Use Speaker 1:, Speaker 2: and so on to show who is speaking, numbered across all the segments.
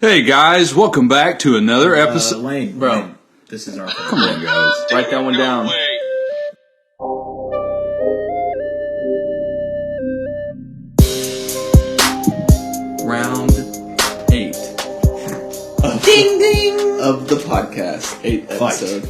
Speaker 1: Hey guys, welcome back to another episode.
Speaker 2: Lane,
Speaker 1: Bro,
Speaker 2: Lane, this is our
Speaker 1: come on guys. Write that one down.
Speaker 2: round 8.
Speaker 3: Ding ding of the podcast. 8th
Speaker 2: Fight.
Speaker 3: episode.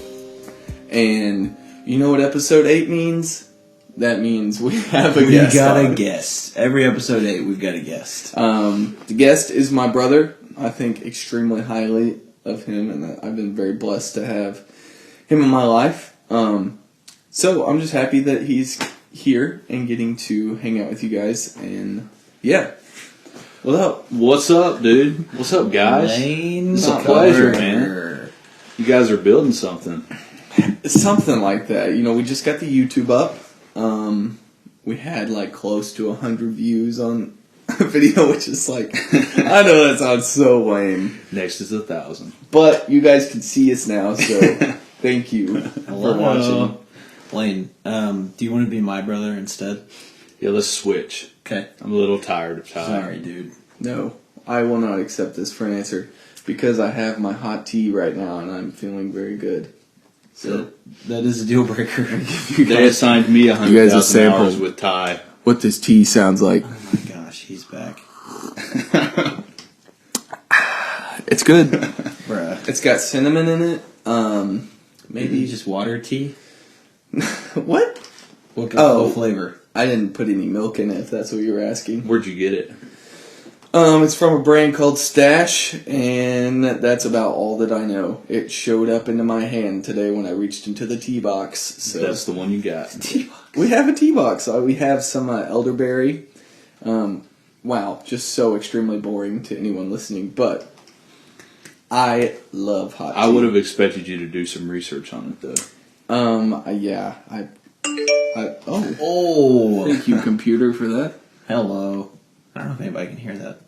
Speaker 3: And you know what episode 8 means? That means we have a guest.
Speaker 2: We got
Speaker 3: on.
Speaker 2: a guest. Every episode 8, we've got a guest.
Speaker 3: The guest is my brother. I think extremely highly of him, and I've been very blessed to have him in my life. So I'm just happy that he's here and getting to hang out with you guys. And yeah,
Speaker 1: What's up, dude? What's up, guys?
Speaker 2: Lane,
Speaker 1: It's a pleasure, man. You guys are building something.
Speaker 3: something like that. You know, we just got the YouTube up. We had like close to 100 views on a video, which is like, I know that sounds so lame.
Speaker 1: Next is 1,000.
Speaker 3: But you guys can see us now, so thank you for watching.
Speaker 2: Lane, do you want to be my brother instead?
Speaker 1: Yeah, let's switch.
Speaker 2: Okay.
Speaker 1: I'm a little tired of Ty.
Speaker 2: Sorry, dude.
Speaker 3: No, I will not accept this for an answer because I have my hot tea right now and I'm feeling very good. So
Speaker 2: That is a deal breaker.
Speaker 1: They assigned me
Speaker 3: You guys a
Speaker 1: 100,000
Speaker 3: sample.
Speaker 1: hours with Ty.
Speaker 3: what this tea sounds like.
Speaker 2: Oh my gosh, he's back.
Speaker 3: It's good.
Speaker 2: Bruh.
Speaker 3: It's got cinnamon in it.
Speaker 2: Maybe just water tea?
Speaker 3: What?
Speaker 2: What flavor?
Speaker 3: I didn't put any milk in it, if that's what you were asking.
Speaker 1: Where'd you get it?
Speaker 3: It's from a brand called Stash, and that's about all that I know. It showed up into my hand today when I reached into the tea box. So
Speaker 1: That's the one you got.
Speaker 3: we have a tea box. We have some elderberry. Wow, just so extremely boring to anyone listening, but I love hot tea.
Speaker 1: I would have expected you to do some research on it, though.
Speaker 2: Oh!
Speaker 3: Thank you, computer, for that.
Speaker 2: Hello. I don't know if anybody can hear that.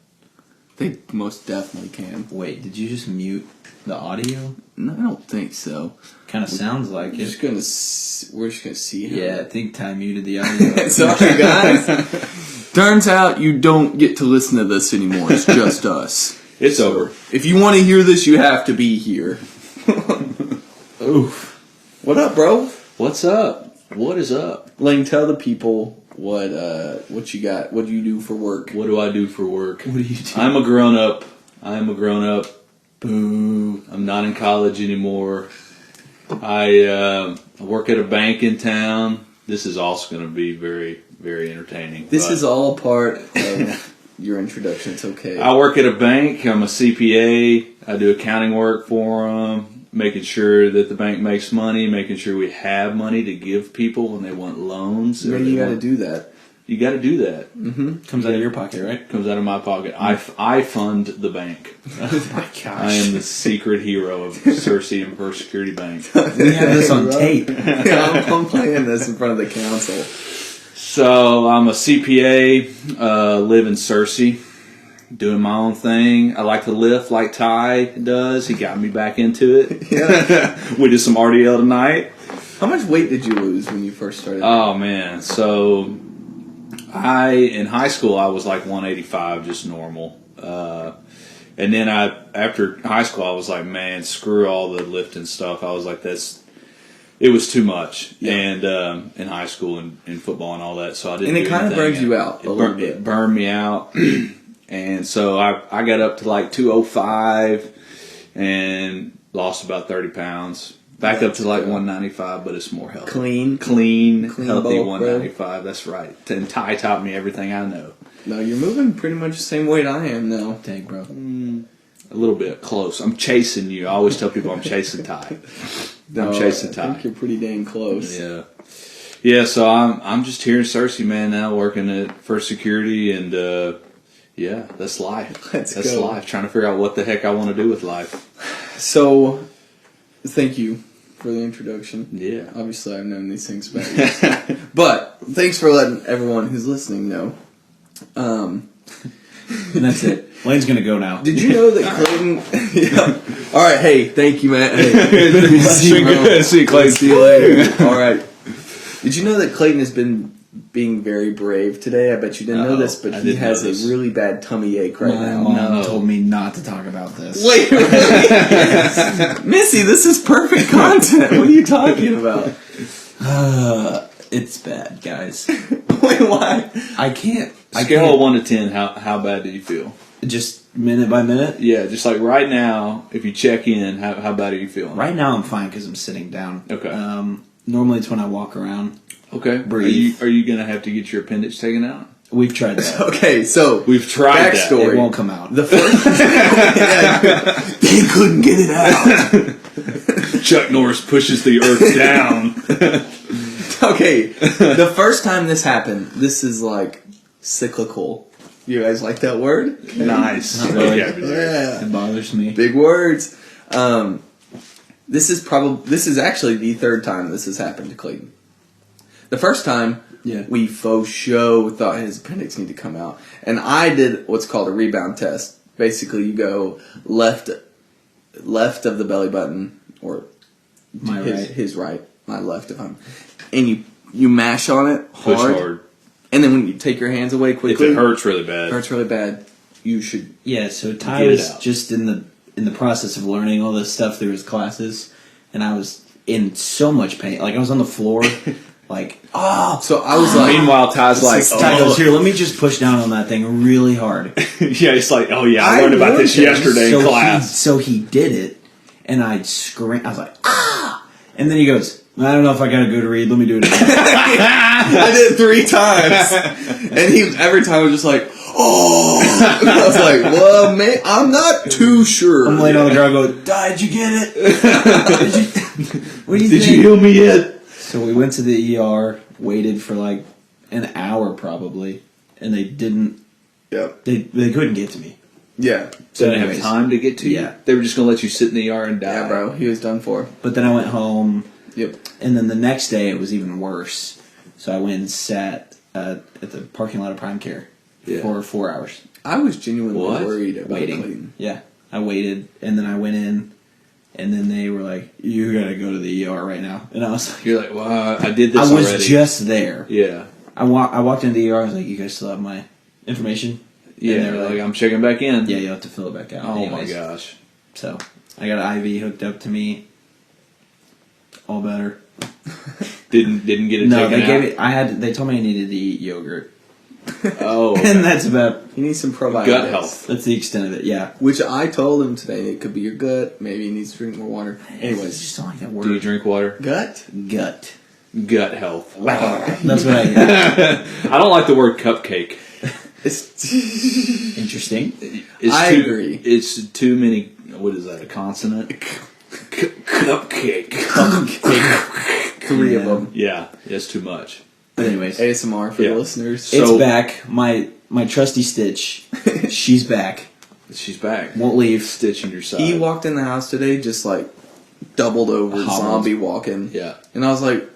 Speaker 3: They most definitely can.
Speaker 2: Wait, did you just mute the audio?
Speaker 3: No, I don't think so.
Speaker 2: Kind of sounds like
Speaker 3: We're
Speaker 2: it.
Speaker 3: just gonna see how.
Speaker 2: Yeah, I think Ty muted the audio.
Speaker 3: Sorry, guys. Turns out you don't get to listen to this anymore. It's just us.
Speaker 1: It's over.
Speaker 3: If you want to hear this, you have to be here.
Speaker 1: Oof.
Speaker 3: What up, bro?
Speaker 1: What's up? What is up?
Speaker 3: Lane, tell the people what you got. What do you do for work?
Speaker 1: What do I do for work?
Speaker 2: What do you do?
Speaker 1: I'm a grown up. Boo. I'm not in college anymore. I work at a bank in town. This is also going to be very, very entertaining.
Speaker 3: This is all part of your introduction. It's okay.
Speaker 1: I work at a bank. I'm a CPA. I do accounting work for them, making sure that the bank makes money, making sure we have money to give people when they want loans.
Speaker 3: Maybe you got to do that.
Speaker 1: You got to do that.
Speaker 3: Mm-hmm.
Speaker 2: Comes out of your pocket, right?
Speaker 1: Comes out of my pocket. I fund the bank.
Speaker 2: Oh my gosh.
Speaker 1: I am the secret hero of Cersei and First Security Bank.
Speaker 2: We have this on tape.
Speaker 3: Yeah, I'm playing this in front of the council.
Speaker 1: So I'm a CPA, live in Cersei, doing my own thing. I like to lift like Ty does. He got me back into it.
Speaker 3: Yeah.
Speaker 1: We did some RDL tonight.
Speaker 3: How much weight did you lose when you first started?
Speaker 1: Oh man, so in high school I was like 185, just normal. And then after high school I was like, man, screw all the lifting stuff. I was like, it was too much.
Speaker 3: Yeah.
Speaker 1: And in high school and in football and all that, so I didn't.
Speaker 3: And it
Speaker 1: do
Speaker 3: kind of
Speaker 1: anything.
Speaker 3: burns you out a little bit.
Speaker 1: It burned me out, and so I got up to like 205 and lost about 30 pounds. Back up to like 195, but it's more healthy.
Speaker 3: Clean,
Speaker 1: healthy
Speaker 3: bulk,
Speaker 1: 195. Bro. That's right. And Ty taught me everything I know.
Speaker 3: No, you're moving pretty much the same weight I am now.
Speaker 2: Dang, bro.
Speaker 1: A little bit close. I'm chasing you. I always tell people I'm chasing Ty.
Speaker 3: No,
Speaker 1: I'm chasing
Speaker 3: I
Speaker 1: Ty.
Speaker 3: think you're pretty dang close.
Speaker 1: Yeah. Yeah, so I'm just here in Cersei, man, now working at First Security, and yeah, that's life.
Speaker 3: That's
Speaker 1: go. Life. Trying to figure out what the heck I want to do with life.
Speaker 3: So, thank you for the introduction.
Speaker 1: Yeah.
Speaker 3: Obviously, I've known these things about you. But, thanks for letting everyone who's listening know.
Speaker 2: And that's it. Lane's going to go now.
Speaker 3: Did you know that Clayton... Yeah. All right, hey, thank you, man. Hey.
Speaker 1: See you, Clayton.
Speaker 3: See you later. All right. Did you know that Clayton has been being very brave today. I bet you didn't know this, but
Speaker 1: I
Speaker 3: he
Speaker 1: didn't
Speaker 3: has
Speaker 1: know this.
Speaker 3: a really bad tummy ache right
Speaker 2: My
Speaker 3: now.
Speaker 2: mom told me not to talk about this.
Speaker 3: Wait, Missy, this is perfect content. What are you talking about?
Speaker 2: It's bad, guys.
Speaker 3: Wait, why?
Speaker 2: I can't.
Speaker 1: Scale of 1 to 10, how bad do you feel?
Speaker 2: Just minute by minute.
Speaker 1: Yeah, just like right now, if you check in, how bad are you feeling?
Speaker 2: Right now, I'm fine because I'm sitting down.
Speaker 1: Okay.
Speaker 2: Normally, it's when I walk around.
Speaker 1: Okay.
Speaker 2: Breathe.
Speaker 1: Are you gonna have to get your appendix taken out?
Speaker 2: We've tried that.
Speaker 3: Okay, so
Speaker 1: We've tried that.
Speaker 3: backstory.
Speaker 2: It won't come out.
Speaker 3: The first, they couldn't get it out.
Speaker 1: Chuck Norris pushes the earth down.
Speaker 3: Okay, the first time this happened, this is like cyclical. You guys like that word?
Speaker 1: Nice.
Speaker 2: Not really.
Speaker 3: Yeah.
Speaker 2: It bothers me.
Speaker 3: Big words. This is actually the third time this has happened to Clayton. The first time,
Speaker 2: Yeah.
Speaker 3: we faux show thought his appendix needed to come out, and I did what's called a rebound test. Basically, you go left of the belly button, or
Speaker 2: My right.
Speaker 3: his right, my left if I'm, and you mash on it
Speaker 1: Push
Speaker 3: hard,
Speaker 1: hard.
Speaker 3: and then when you take your hands away
Speaker 1: If
Speaker 3: quickly,
Speaker 1: it hurts really bad.
Speaker 3: hurts really bad. You should.
Speaker 2: Yeah, so Ty
Speaker 1: Get it
Speaker 2: was
Speaker 1: out.
Speaker 2: just in the process of learning all this stuff through his classes, and I was in so much pain. Like I was on the floor, like
Speaker 3: So I was like,
Speaker 1: Meanwhile, Ty's like,
Speaker 2: Ty goes, "Here, let me just push down on that thing really hard."
Speaker 1: yeah, it's like, oh yeah, I
Speaker 3: I
Speaker 1: learned about this
Speaker 3: learned
Speaker 1: yesterday in class.
Speaker 2: So he did it, and I'd scream. I was like, "Ah!" And then he goes, "I don't know if I got a good read. Let me do it again."
Speaker 3: I did it 3 times, and he every time was just like, "Oh!" And I was like, "Well, man, I'm not too sure."
Speaker 2: I'm laying on the ground, going, "Ty, did you get it? What do you
Speaker 1: Did
Speaker 2: think?"
Speaker 1: you heal me yet?
Speaker 2: So we went to the ER, waited for like an hour probably, and they didn't.
Speaker 3: Yep.
Speaker 2: They couldn't get to me.
Speaker 3: Yeah.
Speaker 1: So they didn't have
Speaker 2: anyways,
Speaker 1: time to get to you?
Speaker 2: yeah.
Speaker 1: They were just going to let you sit in the ER and die?
Speaker 3: Yeah, bro. He was done for.
Speaker 2: But then I went home,
Speaker 3: Yep.
Speaker 2: and then the next day it was even worse. So I went and sat at the parking lot of Prime Care
Speaker 1: Yeah.
Speaker 2: for 4 hours
Speaker 3: I was genuinely
Speaker 1: What?
Speaker 3: worried about
Speaker 2: waiting.
Speaker 3: Clayton.
Speaker 2: Yeah, I waited, and then I went in, and then they were like, "You gotta go to the ER right now," and I was like,
Speaker 1: You're like, well, I did this
Speaker 2: "I was
Speaker 1: already.
Speaker 2: just there."
Speaker 1: Yeah.
Speaker 2: I walked into the ER. I was like, "You guys still have my information?"
Speaker 1: Yeah,
Speaker 2: And they were
Speaker 1: like, I'm checking back in.
Speaker 2: "Yeah, you have to fill it back out."
Speaker 1: Oh
Speaker 2: Anyways.
Speaker 1: my gosh.
Speaker 2: So I got an IV hooked up to me. All better.
Speaker 1: Didn't get it
Speaker 2: No,
Speaker 1: taken
Speaker 2: they gave
Speaker 1: out?
Speaker 2: it. They told me I needed to eat yogurt,
Speaker 1: Oh, okay.
Speaker 2: and that's about.
Speaker 3: You need some probiotics.
Speaker 1: Gut health.
Speaker 2: That's the extent of it. Yeah.
Speaker 3: Which I told him today it could be your gut. Maybe he needs to drink more water.
Speaker 2: I
Speaker 3: Anyways,
Speaker 2: just don't like that
Speaker 1: Do you
Speaker 2: word.
Speaker 1: drink water?
Speaker 3: gut.
Speaker 2: Gut.
Speaker 1: Gut health.
Speaker 2: That's what I.
Speaker 1: I don't like the word cupcake.
Speaker 3: It's
Speaker 2: Interesting.
Speaker 1: It's
Speaker 3: I
Speaker 1: too,
Speaker 3: agree.
Speaker 1: It's too many. What is that? A consonant? Cupcake.
Speaker 3: 3 of
Speaker 2: Yeah.
Speaker 3: them.
Speaker 1: Yeah, it's too much.
Speaker 2: But anyways,
Speaker 3: ASMR for
Speaker 1: Yeah.
Speaker 3: the listeners.
Speaker 1: It-
Speaker 2: it's
Speaker 1: So-
Speaker 2: back. My trusty Stitch. She's back.
Speaker 1: She's back.
Speaker 2: Won't leave.
Speaker 1: Stitching your side.
Speaker 3: He walked in the house today just like doubled over,
Speaker 2: Hobbled.
Speaker 3: zombie walking.
Speaker 1: Yeah.
Speaker 3: And I was like,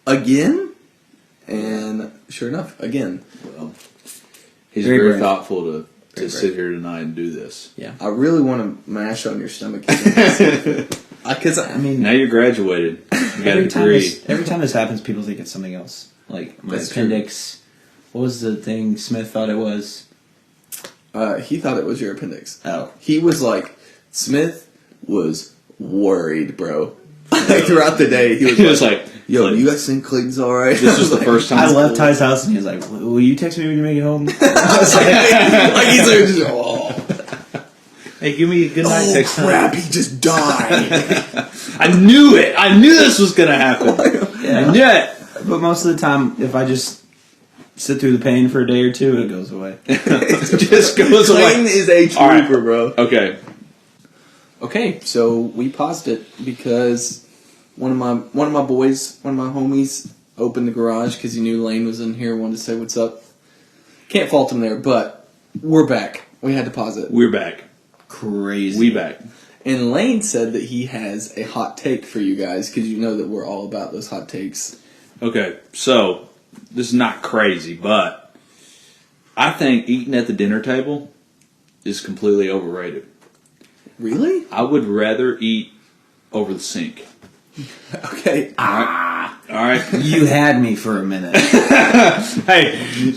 Speaker 3: again? And sure enough, again.
Speaker 1: Well, he's
Speaker 2: Very
Speaker 1: very
Speaker 2: brave.
Speaker 1: thoughtful to
Speaker 3: Very
Speaker 1: sit here tonight and do this.
Speaker 2: Yeah.
Speaker 3: I really want to mash on your stomach. Because
Speaker 2: I mean,
Speaker 1: Now you're graduated. You got a degree.
Speaker 2: every time this happens, people think it's something else. Like my
Speaker 3: That's true.
Speaker 2: appendix. What was the thing Smith thought it was?
Speaker 3: he thought it was your appendix.
Speaker 2: Oh.
Speaker 3: He was like, Smith was worried, bro. Like throughout the day, he was
Speaker 1: He was
Speaker 3: like,
Speaker 1: like,
Speaker 3: "Yo,
Speaker 1: like,
Speaker 3: you guys think Clayton's all right?"
Speaker 1: This was the first time.
Speaker 2: I left Ty's house and he was like, "Will you text me when you make it home?"
Speaker 3: I was like he's like, just, oh,
Speaker 1: Hey, give me a good night text.
Speaker 3: crap, he just died.
Speaker 1: I knew it. I knew this was gonna happen.
Speaker 2: Yeah.
Speaker 1: I knew it.
Speaker 2: But most of the time, if I just sit through the pain for a day or two, it goes away.
Speaker 1: It just goes
Speaker 3: Clayton
Speaker 1: away.
Speaker 3: is a
Speaker 1: All right.
Speaker 3: trooper, bro.
Speaker 1: Okay.
Speaker 3: Okay, so we paused it because one of my boys, one of my homies, opened the garage because he knew Lane was in here, wanted to say what's up. Can't fault him there, but we're back. We had to pause it.
Speaker 1: We're back.
Speaker 2: Crazy.
Speaker 1: We back.
Speaker 3: And Lane said that he has a hot take for you guys because you know that we're all about those hot takes.
Speaker 1: Okay, so this is not crazy, but I think eating at the dinner table is completely overrated.
Speaker 3: Really?
Speaker 1: I would rather eat over the sink.
Speaker 3: Okay.
Speaker 1: All right.
Speaker 2: You had me for a minute.
Speaker 1: Hey.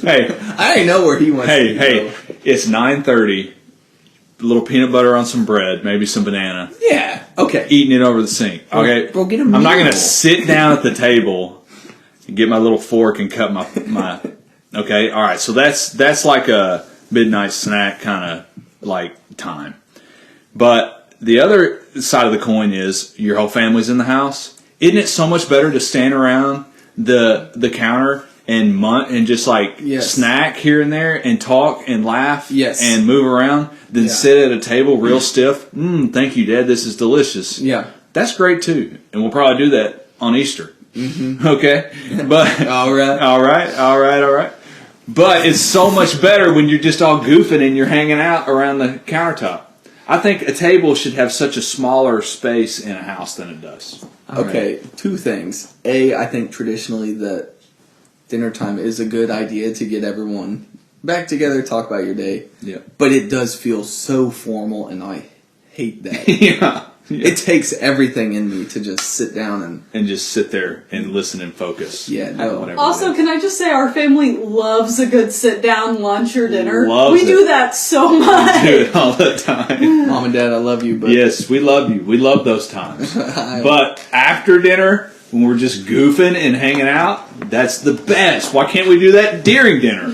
Speaker 3: I didn't know where he went.
Speaker 1: Hey. It's 9:30. A little peanut butter on some bread, maybe some banana.
Speaker 3: Yeah. Okay.
Speaker 1: Eating it over the sink. Okay.
Speaker 2: Bro, get a
Speaker 1: I'm not
Speaker 2: meal.
Speaker 1: gonna sit down at the table and get my little fork and cut my. Okay. All right. So that's like a midnight snack kind of like time. But the other side of the coin is your whole family's in the house. Isn't it so much better to stand around the counter and just like snack here and there and talk and laugh and move around than sit at a table real stiff? Thank you, Dad. This is delicious.
Speaker 3: Yeah.
Speaker 1: That's great too. And we'll probably do that on Easter. Mm-hmm. Okay? But all right. But it's so much better when you're just all goofing and you're hanging out around the countertop. I think a table should have such a smaller space in a house than it does.
Speaker 3: Okay, two things. A, I think traditionally that dinner time is a good idea to get everyone back together, talk about your day.
Speaker 1: Yeah.
Speaker 3: But it does feel so formal, and I hate that.
Speaker 1: Yeah.
Speaker 3: It takes everything in me to just sit down and
Speaker 1: just sit there and listen and focus.
Speaker 3: Yeah, no.
Speaker 4: Also, can I just say our family loves a good sit-down lunch or dinner.
Speaker 1: Loves
Speaker 4: we do that so much.
Speaker 1: We do it all the time.
Speaker 3: Mom and Dad, I love you. But
Speaker 1: yes, we love you. We love those times. But after dinner, when we're just goofing and hanging out, that's the best. Why can't we do that during dinner?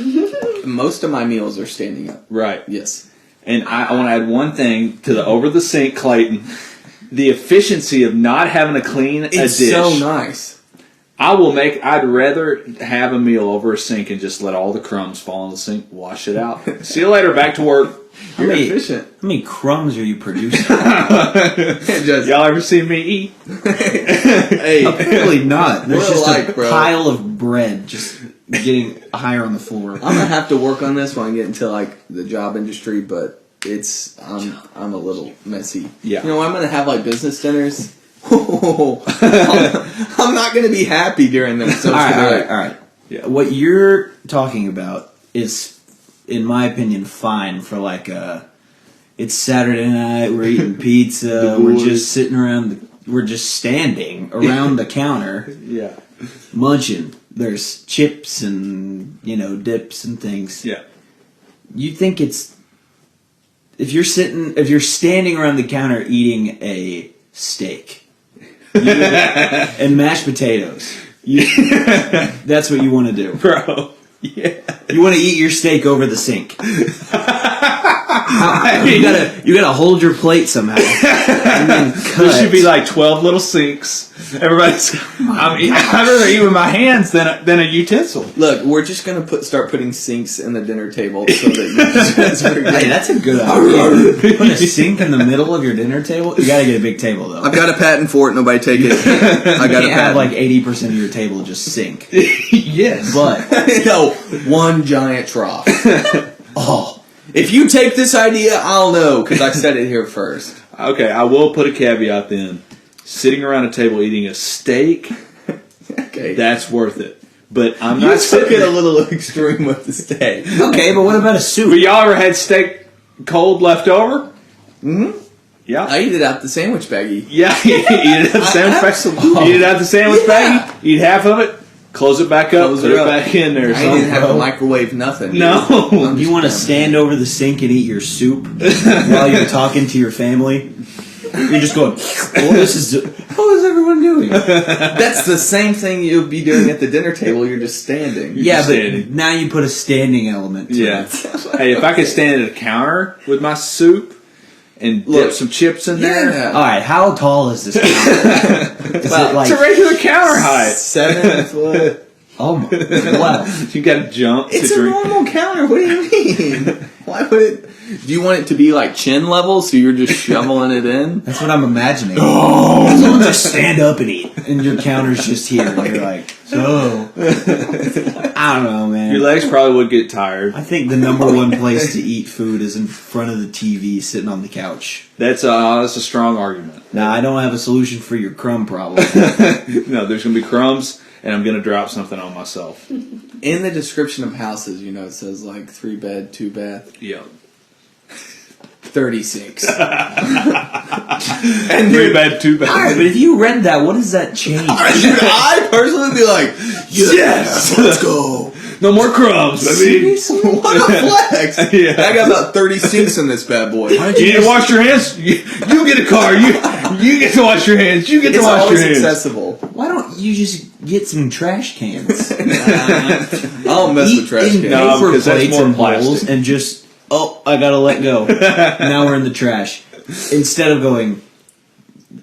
Speaker 3: Most of my meals are standing up.
Speaker 1: Right.
Speaker 3: Yes.
Speaker 1: And I want to add one thing to the over the sink, Clayton. The efficiency of not having to clean a dish.
Speaker 3: It's so nice.
Speaker 1: I'd rather have a meal over a sink and just let all the crumbs fall in the sink, wash it out. See you later, back to work.
Speaker 3: You're efficient.
Speaker 2: How many crumbs are you producing?
Speaker 1: Y'all ever seen me eat?
Speaker 3: Hey.
Speaker 2: Apparently not. There's just a
Speaker 3: bro.
Speaker 2: pile of bread just getting higher on the floor.
Speaker 3: I'm gonna have to work on this when I get into like the job industry, but I'm a little messy.
Speaker 1: Yeah.
Speaker 3: You know, I'm gonna have like business dinners. I'm not gonna be happy during them. So
Speaker 2: all right.
Speaker 1: Yeah.
Speaker 2: What you're talking about is, in my opinion, fine for like it's Saturday night, we're eating pizza, we're just sitting around, we're just standing around the counter, munching. There's chips and dips and things.
Speaker 1: Yeah.
Speaker 2: You think it's if you're standing around the counter eating a steak and mashed potatoes, that's what you want to do,
Speaker 1: bro. Yeah.
Speaker 2: You want to eat your steak over the sink. You gotta hold your plate somehow. And then cut.
Speaker 1: There should be like 12 little sinks. Everybody's. I'd rather eat with my hands than a utensil.
Speaker 3: Look, we're just gonna start putting sinks in the dinner table so that
Speaker 2: Hey, that's a good idea. Put a sink in the middle of your dinner table. You gotta get a big table though.
Speaker 3: I've got a patent for it. Nobody take it. I got
Speaker 2: you
Speaker 3: a
Speaker 2: can't have
Speaker 3: patent.
Speaker 2: like 80% of your table just sink.
Speaker 1: Yes,
Speaker 2: but
Speaker 3: no, one giant trough.
Speaker 2: Oh.
Speaker 3: If you take this idea, I'll know, because I said it here first.
Speaker 1: Okay, I will put a caveat then. Sitting around a table eating a steak,
Speaker 3: okay,
Speaker 1: that's worth it. But I'm
Speaker 3: you
Speaker 1: not
Speaker 3: took
Speaker 1: sitting
Speaker 3: it a little extreme with the steak.
Speaker 2: Okay, but what about a soup?
Speaker 1: But y'all ever had steak cold left over?
Speaker 3: Mm-hmm.
Speaker 1: Yeah.
Speaker 3: I eat it out the sandwich baggie.
Speaker 1: Yeah, you eat it out the sandwich baggie. Eat it out the sandwich baggie. Eat half of it. Close it back up. Put it back in there.
Speaker 3: I didn't have a microwave. Nothing.
Speaker 1: No.
Speaker 2: You want to stand over the sink and eat your soup while you're talking to your family? You're just going, how is everyone doing?
Speaker 3: That's the same thing you'll be doing at the dinner table. You're just standing.
Speaker 2: But now you put a standing element to it.
Speaker 1: Hey, if I could stand at a counter with my soup and dip some chips in there.
Speaker 2: All right, how tall is this counter? Is it like
Speaker 1: it's a regular counter height.
Speaker 3: 7 foot.
Speaker 2: Oh my! Wow.
Speaker 1: You got to jump.
Speaker 3: It's
Speaker 1: to
Speaker 3: a
Speaker 1: drink.
Speaker 3: normal counter. What do you mean? Why would it? Do you want it to be like chin level, so you're just shoveling it in?
Speaker 2: That's what I'm imagining. Oh, someone just stand up and eat, and your counter's just here, and you're like, so. I don't know, man.
Speaker 1: Your legs probably would get tired.
Speaker 2: I think the number one place to eat food is in front of the TV, sitting on the couch.
Speaker 1: That's a strong argument.
Speaker 2: Now, I don't have a solution for your crumb problem.
Speaker 1: No, there's going to be crumbs, and I'm going to drop something on myself.
Speaker 3: In the description of houses, it says like 3 bed, 2 bath.
Speaker 1: Yeah.
Speaker 3: 36. And
Speaker 1: Three bad, two bad.
Speaker 2: All right, but if you read that, what does that change?
Speaker 3: Dude, I personally would be like, yes, let's go.
Speaker 1: No more crumbs, baby.
Speaker 3: What a flex!
Speaker 1: Yeah.
Speaker 3: I got about 30 sinks in this bad boy.
Speaker 1: You need to wash your hands. You get a car. You get to wash your hands. You get to
Speaker 3: It's
Speaker 1: wash your
Speaker 3: always
Speaker 1: hands.
Speaker 3: accessible.
Speaker 2: Why don't you just get some trash cans?
Speaker 3: I don't mess with trash
Speaker 2: in
Speaker 3: cans.
Speaker 1: No,
Speaker 2: paper
Speaker 1: because that's
Speaker 2: plates
Speaker 1: more
Speaker 2: and bowls
Speaker 1: plastic.
Speaker 2: and just I gotta let go. Now we're in the trash. Instead of going,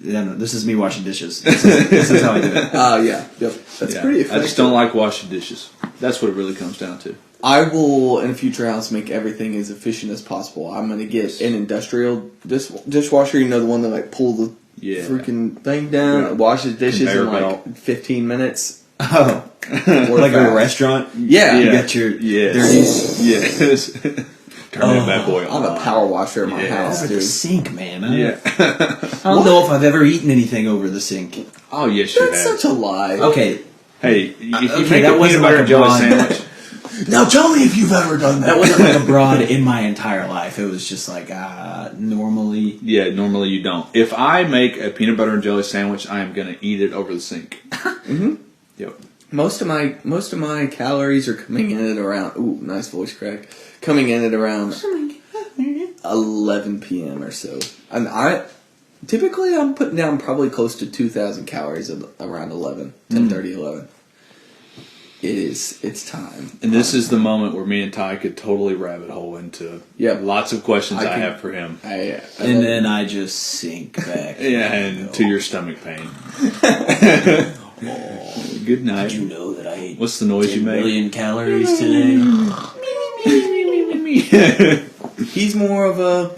Speaker 2: no, this is me washing dishes. This is how I do it.
Speaker 3: Yeah. Yep. That's
Speaker 1: Yeah,
Speaker 3: pretty
Speaker 1: I
Speaker 3: effective.
Speaker 1: just don't like washing dishes. That's what it really comes down to.
Speaker 3: I will, in a future house, make everything as efficient as possible. I'm going to get an industrial dishwasher, you know, the one that, like, pull the freaking thing down,
Speaker 1: Yeah.
Speaker 3: washes dishes
Speaker 1: Conveyor
Speaker 3: in, like,
Speaker 1: belt.
Speaker 3: 15 minutes.
Speaker 2: Oh,
Speaker 3: Or
Speaker 2: like
Speaker 3: fast.
Speaker 2: a restaurant.
Speaker 3: Yeah.
Speaker 2: You got your
Speaker 1: Yes. Yes. Turn that bad boy
Speaker 3: I have a
Speaker 1: on.
Speaker 3: power washer in my
Speaker 1: Yeah.
Speaker 3: house,
Speaker 2: over the
Speaker 3: dude.
Speaker 2: sink, man.
Speaker 1: Yeah.
Speaker 2: I don't know if I've ever eaten anything over the sink.
Speaker 1: Oh, yes, you
Speaker 3: That's
Speaker 1: have.
Speaker 3: such a lie.
Speaker 2: Okay,
Speaker 1: Hey, if you
Speaker 2: okay,
Speaker 1: make
Speaker 2: that
Speaker 1: a
Speaker 2: wasn't
Speaker 1: peanut butter
Speaker 2: like
Speaker 1: and jelly
Speaker 2: a broad-
Speaker 1: sandwich,
Speaker 3: Now tell me if you've ever done
Speaker 2: that wasn't like abroad in my entire life. It was just like normally.
Speaker 1: yeah, normally you don't. If I make a peanut butter and jelly sandwich, I am going to eat it over the sink.
Speaker 3: Mm-hmm.
Speaker 1: Yep.
Speaker 3: Most of my calories are coming in at around, ooh, nice voice crack, coming in at around 11 p.m. or so. And typically I'm putting down probably close to 2,000 calories at around 11, 10:30, 11. It's time.
Speaker 1: And this is the moment where me and Ty could totally rabbit hole into lots of questions I have for him.
Speaker 2: And then I just sink back.
Speaker 1: Yeah, and to your stomach pain. Good night.
Speaker 2: Did you know that I ate
Speaker 1: What's the noise
Speaker 2: 10
Speaker 1: you make?
Speaker 2: million calories today?
Speaker 3: He's more of a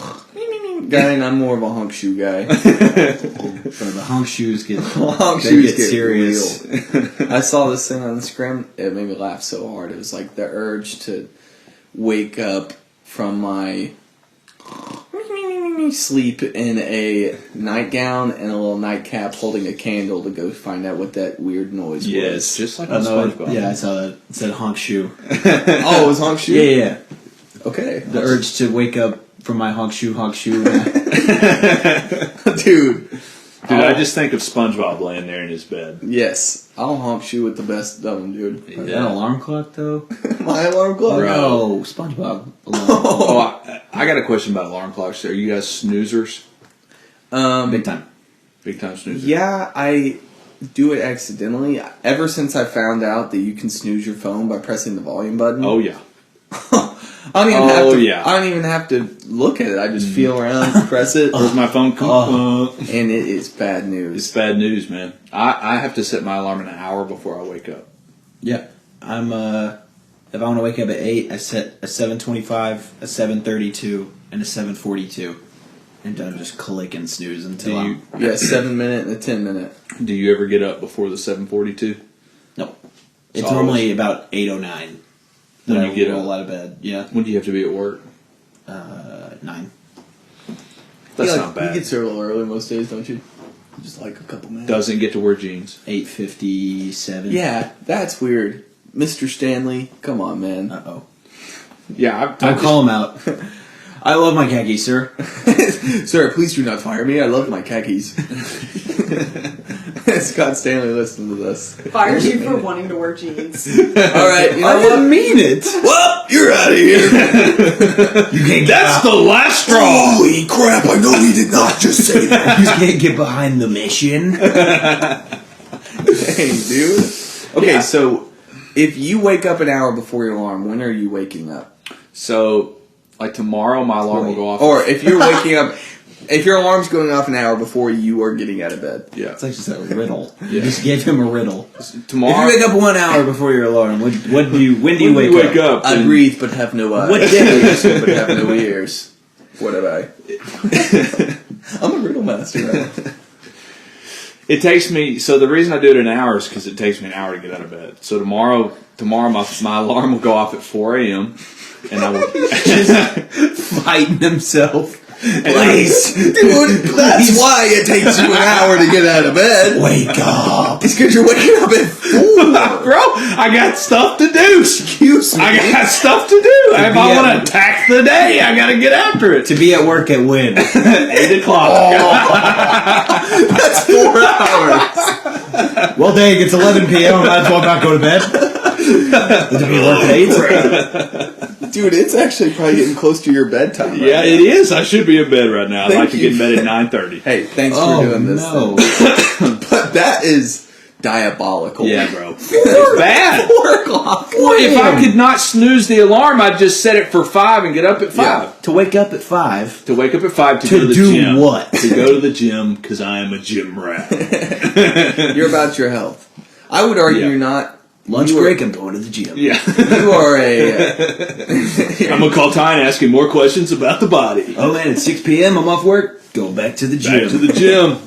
Speaker 3: guy, and I'm more of a hunk shoe guy.
Speaker 2: Bro, the honk shoes get
Speaker 3: Hunk
Speaker 2: they
Speaker 3: shoes
Speaker 2: get
Speaker 3: get
Speaker 2: serious.
Speaker 3: real. I saw this thing on Instagram. It made me laugh so hard. It was like the urge to wake up from my sleep in a nightgown and a little nightcap, holding a candle to go find out what that weird noise
Speaker 1: Yes,
Speaker 3: was.
Speaker 1: just like
Speaker 2: Oh,
Speaker 1: on
Speaker 2: no,
Speaker 1: SpongeBob.
Speaker 2: yeah, I saw that. It said honk shoe.
Speaker 3: Oh, it was hunk shoe.
Speaker 2: Yeah.
Speaker 3: Okay.
Speaker 2: The urge to wake up from my honk shoe.
Speaker 3: Dude.
Speaker 1: Dude, I just think of SpongeBob laying there in his bed.
Speaker 3: Yes, I'll honk shoe with the best of them, dude.
Speaker 2: That alarm clock, though?
Speaker 3: My alarm clock.
Speaker 2: No, SpongeBob. Alarm.
Speaker 1: Oh, I got a question about alarm clocks. Are you guys snoozers?
Speaker 2: Big time.
Speaker 1: Big time snoozers?
Speaker 3: Yeah, I do it accidentally. Ever since I found out that you can snooze your phone by pressing the volume button.
Speaker 1: Oh, yeah.
Speaker 3: I don't even have to.
Speaker 1: yeah.
Speaker 3: I don't even have to look at it. I just feel around, press it,
Speaker 1: Where's my phone?
Speaker 3: and it is bad
Speaker 1: It's
Speaker 3: news.
Speaker 1: bad news, man. I have to set my alarm an hour before I wake up.
Speaker 2: Yep. I'm, if I want to wake up at 8, I set a 7:25, a 7:32, and a 7:42. And I'm just clicking snooze until I'm...
Speaker 3: Yeah, 7-minute and a 10-minute.
Speaker 1: Do you ever get up before the 7:42?
Speaker 2: Nope. It's
Speaker 1: always-
Speaker 2: normally about 8:09 that
Speaker 1: When
Speaker 2: I
Speaker 1: you get
Speaker 2: roll
Speaker 1: up.
Speaker 2: out of bed. Yeah.
Speaker 1: When do you have to be at work?
Speaker 2: 9.
Speaker 1: That's
Speaker 3: You
Speaker 1: not bad.
Speaker 3: You get there a little early most days, don't you? Just like a couple minutes.
Speaker 1: Doesn't get to wear jeans.
Speaker 2: 8:57.
Speaker 3: Yeah, that's weird. Mr. Stanley, come on, man.
Speaker 2: Uh-oh.
Speaker 1: Yeah,
Speaker 2: Don't call him out. I love my khakis, sir.
Speaker 3: Sir, please do not fire me. I love my khakis. Scott Stanley, listen to this.
Speaker 4: Fires you for wanting to wear jeans.
Speaker 3: All right, you know
Speaker 2: I
Speaker 3: what?
Speaker 2: didn't mean it.
Speaker 3: Well, you're out of here.
Speaker 2: You can't
Speaker 1: That's the last straw!
Speaker 3: Holy crap, I know he did not just say that.
Speaker 2: You can't get behind the mission.
Speaker 3: Hey, dude. Okay, so if you wake up an hour before your alarm, when are you waking up?
Speaker 1: So, like tomorrow, my alarm will go off.
Speaker 3: Or if you're waking up, if your alarm's going off an hour before you are getting out of bed.
Speaker 1: Yeah.
Speaker 2: It's like just a riddle. You just gave him a riddle.
Speaker 1: Tomorrow.
Speaker 2: If you wake up 1 hour before your alarm, when do you
Speaker 1: when do you wake up?
Speaker 3: I
Speaker 1: And-
Speaker 3: breathe but have no eyes.
Speaker 2: What day?
Speaker 3: But have no ears. What have I? I'm a riddle master now.
Speaker 1: It takes me. So the reason I do it in hours is because it takes me an hour to get out of bed. So tomorrow my alarm will go off at 4 a.m. and I will
Speaker 2: Fighting himself. Please.
Speaker 3: Dude, that's why it takes you an hour to get out of bed.
Speaker 2: Wake up.
Speaker 3: It's because you're waking up at 4.
Speaker 1: Bro, I got stuff to do.
Speaker 3: Excuse me.
Speaker 1: I got stuff to do. If I want to attack the day, I got to get after it.
Speaker 2: To be at work at when?
Speaker 1: 8 o'clock.
Speaker 3: That's 4 hours.
Speaker 2: Well, dang, it's 11 p.m. I might as well not go to bed. To be at work at 8?
Speaker 3: Dude, it's actually probably getting close to your bedtime. Right
Speaker 1: Yeah,
Speaker 3: now.
Speaker 1: it is. I should be in bed right now. I'd
Speaker 3: Thank
Speaker 1: like to
Speaker 3: you.
Speaker 1: get in bed at 9:30.
Speaker 3: Hey, thanks
Speaker 2: Oh,
Speaker 3: for doing this.
Speaker 2: no.
Speaker 3: But that is diabolical.
Speaker 1: Yeah, bro. It's bad.
Speaker 3: 4 o'clock.
Speaker 1: If I could not snooze the alarm, I'd just set it for 5 and get up at 5.
Speaker 3: Yeah.
Speaker 2: To wake up at 5.
Speaker 1: To wake up at 5 to
Speaker 2: To
Speaker 1: go to the
Speaker 2: do
Speaker 1: gym.
Speaker 2: what?
Speaker 1: To go to the gym because I am a gym rat.
Speaker 3: You're about your health. I would argue
Speaker 1: Yeah.
Speaker 3: you're not.
Speaker 2: Lunch
Speaker 3: you are-
Speaker 2: break, I'm going to the gym.
Speaker 1: Yeah.
Speaker 3: You are a.
Speaker 1: I'm going to call Ty and ask him more questions about the body.
Speaker 2: Oh man, it's 6 p.m. I'm off work. Go back to the gym.
Speaker 1: Back to the gym.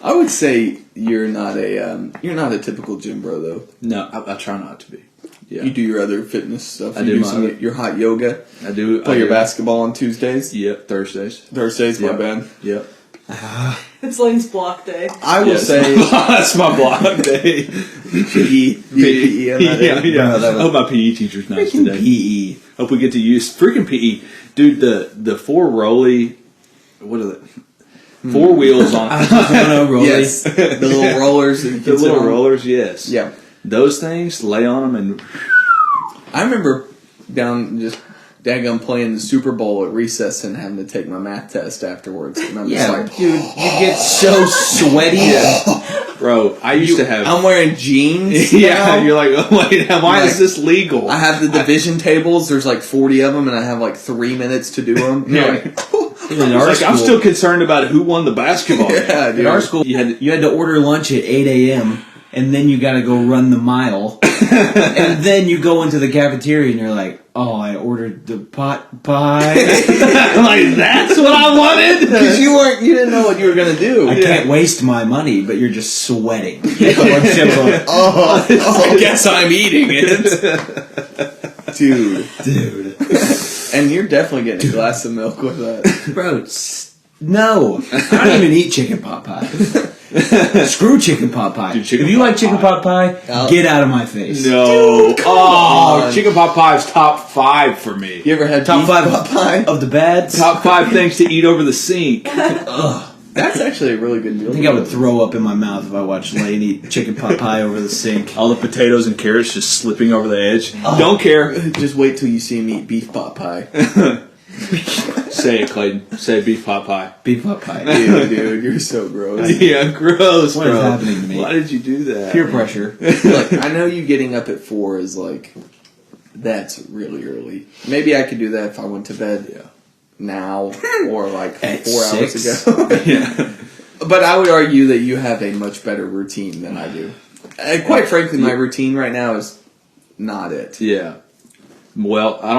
Speaker 3: I would say you're not a typical gym bro though.
Speaker 1: No, I try not to be. Yeah.
Speaker 3: You do your other fitness stuff.
Speaker 1: I
Speaker 3: You
Speaker 1: do
Speaker 3: some
Speaker 1: my-
Speaker 3: your hot yoga.
Speaker 1: I do.
Speaker 3: Play
Speaker 1: I
Speaker 3: your
Speaker 1: do.
Speaker 3: basketball on Tuesdays.
Speaker 1: Yep, Thursdays.
Speaker 3: Thursdays, my
Speaker 1: Yep.
Speaker 3: bad.
Speaker 1: Yep.
Speaker 4: It's Lane's block day.
Speaker 3: I will
Speaker 1: Yes.
Speaker 3: say
Speaker 1: That's my block day.
Speaker 3: PE. PE on that
Speaker 1: Yeah,
Speaker 3: day.
Speaker 1: yeah.
Speaker 2: Bro, that was-
Speaker 1: I hope my PE teacher's nice
Speaker 2: Freaking
Speaker 1: today.
Speaker 2: PE.
Speaker 1: Hope we get to use freaking PE, dude. The 4 rolly, what are they? 4 wheels on
Speaker 2: No, Rolly.
Speaker 3: Yes, the little rollers. That you
Speaker 1: the
Speaker 3: can sit
Speaker 1: little
Speaker 3: on.
Speaker 1: rollers. Yes,
Speaker 3: Yeah,
Speaker 1: those things. Lay on them and
Speaker 3: I remember down just daggum playing the Super Bowl at recess and having to take my math test afterwards. And I'm
Speaker 2: Yeah,
Speaker 3: just like,
Speaker 2: dude, you get so sweaty.
Speaker 1: bro. I used to have.
Speaker 3: I'm wearing jeans.
Speaker 1: yeah,
Speaker 3: now.
Speaker 1: you're like, oh, wait, why
Speaker 3: Like,
Speaker 1: is this legal?
Speaker 3: I have the division tables. There's like 40 of them, and I have like 3 minutes to do them.
Speaker 1: Yeah.
Speaker 3: Like,
Speaker 2: In
Speaker 1: I
Speaker 2: our
Speaker 1: was like, I'm
Speaker 2: school-
Speaker 1: still concerned about who won the basketball game.
Speaker 3: yeah, dude.
Speaker 2: In our school, you had to order lunch at 8 a.m. and then you got to go run the mile, and then you go into the cafeteria and you're like, "Oh, I ordered the pot pie.
Speaker 1: I'm like, that's what I wanted.
Speaker 3: Because you didn't know what you were gonna do.
Speaker 2: I can't waste my money," but you're just sweating.
Speaker 3: Oh, guess I'm eating it, dude. And you're definitely getting a glass of milk with that.
Speaker 2: Bro, no, I don't even eat chicken pot pie. Screw chicken pot pie.
Speaker 1: Dude, chicken
Speaker 2: if you
Speaker 1: pot
Speaker 2: like chicken
Speaker 1: pie.
Speaker 2: pot pie,
Speaker 3: I'll-
Speaker 2: get out of my face.
Speaker 1: No,
Speaker 3: on.
Speaker 1: chicken pot pie is top 5 for me.
Speaker 3: You ever had
Speaker 2: Top
Speaker 3: beef
Speaker 2: 5
Speaker 3: pot pie?
Speaker 2: of the bads.
Speaker 1: Top 5 things to eat over the sink.
Speaker 3: That's actually a really good meal.
Speaker 2: I think I would throw up in my mouth if I watched Lane eat chicken pot pie over the sink.
Speaker 1: All the potatoes and carrots just slipping over the edge. Don't care.
Speaker 3: Just wait till you see him eat beef pot pie.
Speaker 1: Say it, Clayton. Say beef pot pie.
Speaker 2: Beef pot pie.
Speaker 3: Dude, you're so gross.
Speaker 1: Yeah, gross,
Speaker 2: What is
Speaker 1: bro.
Speaker 2: happening to me?
Speaker 1: Why did you do that?
Speaker 2: Peer pressure.
Speaker 3: Look, I know you getting up at 4 is like, that's really early. Maybe I could do that if I went to bed now or like
Speaker 2: At
Speaker 3: 4 hours
Speaker 2: 6?
Speaker 3: ago.
Speaker 1: Yeah.
Speaker 3: But I would argue that you have a much better routine than I do. And quite frankly, my routine right now is not it.
Speaker 1: Yeah. Well, I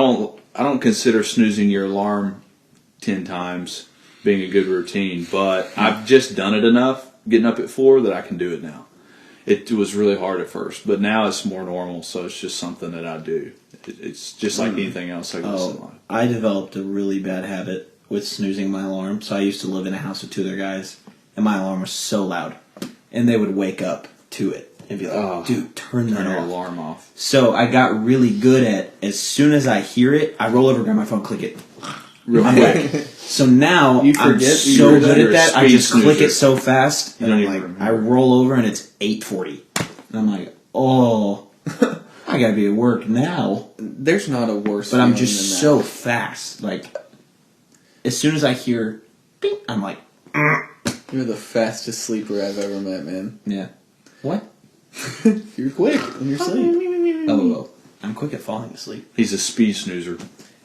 Speaker 1: don't consider snoozing your alarm 10 times being a good routine, but I've just done it enough getting up at 4 that I can do it now. It was really hard at first, but now it's more normal, so it's just something that I do. It's just like anything else I guess in life.
Speaker 2: I developed a really bad habit with snoozing my alarm. So I used to live in a house with 2 other guys, and my alarm was so loud, and they would wake up to it and be like,
Speaker 1: Oh,
Speaker 2: "Dude, turn that
Speaker 1: Turn your
Speaker 2: off."
Speaker 1: alarm off.
Speaker 2: So I got really good at, as soon as I hear it, I roll over, grab my phone, click it.
Speaker 1: Real
Speaker 2: I'm
Speaker 1: quick.
Speaker 2: like, so now
Speaker 3: You
Speaker 2: I'm
Speaker 3: forget
Speaker 2: so
Speaker 3: you're
Speaker 2: good
Speaker 1: a
Speaker 2: at that. I
Speaker 1: speed
Speaker 2: just click
Speaker 1: snoozer.
Speaker 2: it so fast,
Speaker 1: You
Speaker 2: and
Speaker 1: don't
Speaker 2: I'm
Speaker 1: even
Speaker 2: like,
Speaker 1: remember.
Speaker 2: I roll over and it's 8:40, and I'm like, oh, I gotta be at work now.
Speaker 3: There's not a worse
Speaker 2: But I'm
Speaker 3: feeling
Speaker 2: just
Speaker 3: than
Speaker 2: so
Speaker 3: that.
Speaker 2: fast. Like, as soon as I hear, bing, I'm like,
Speaker 3: You're the fastest sleeper I've ever met, man.
Speaker 2: yeah. What?
Speaker 3: You're quick in your sleep.
Speaker 2: Oh, I'm quick at falling asleep.
Speaker 1: He's a speed snoozer.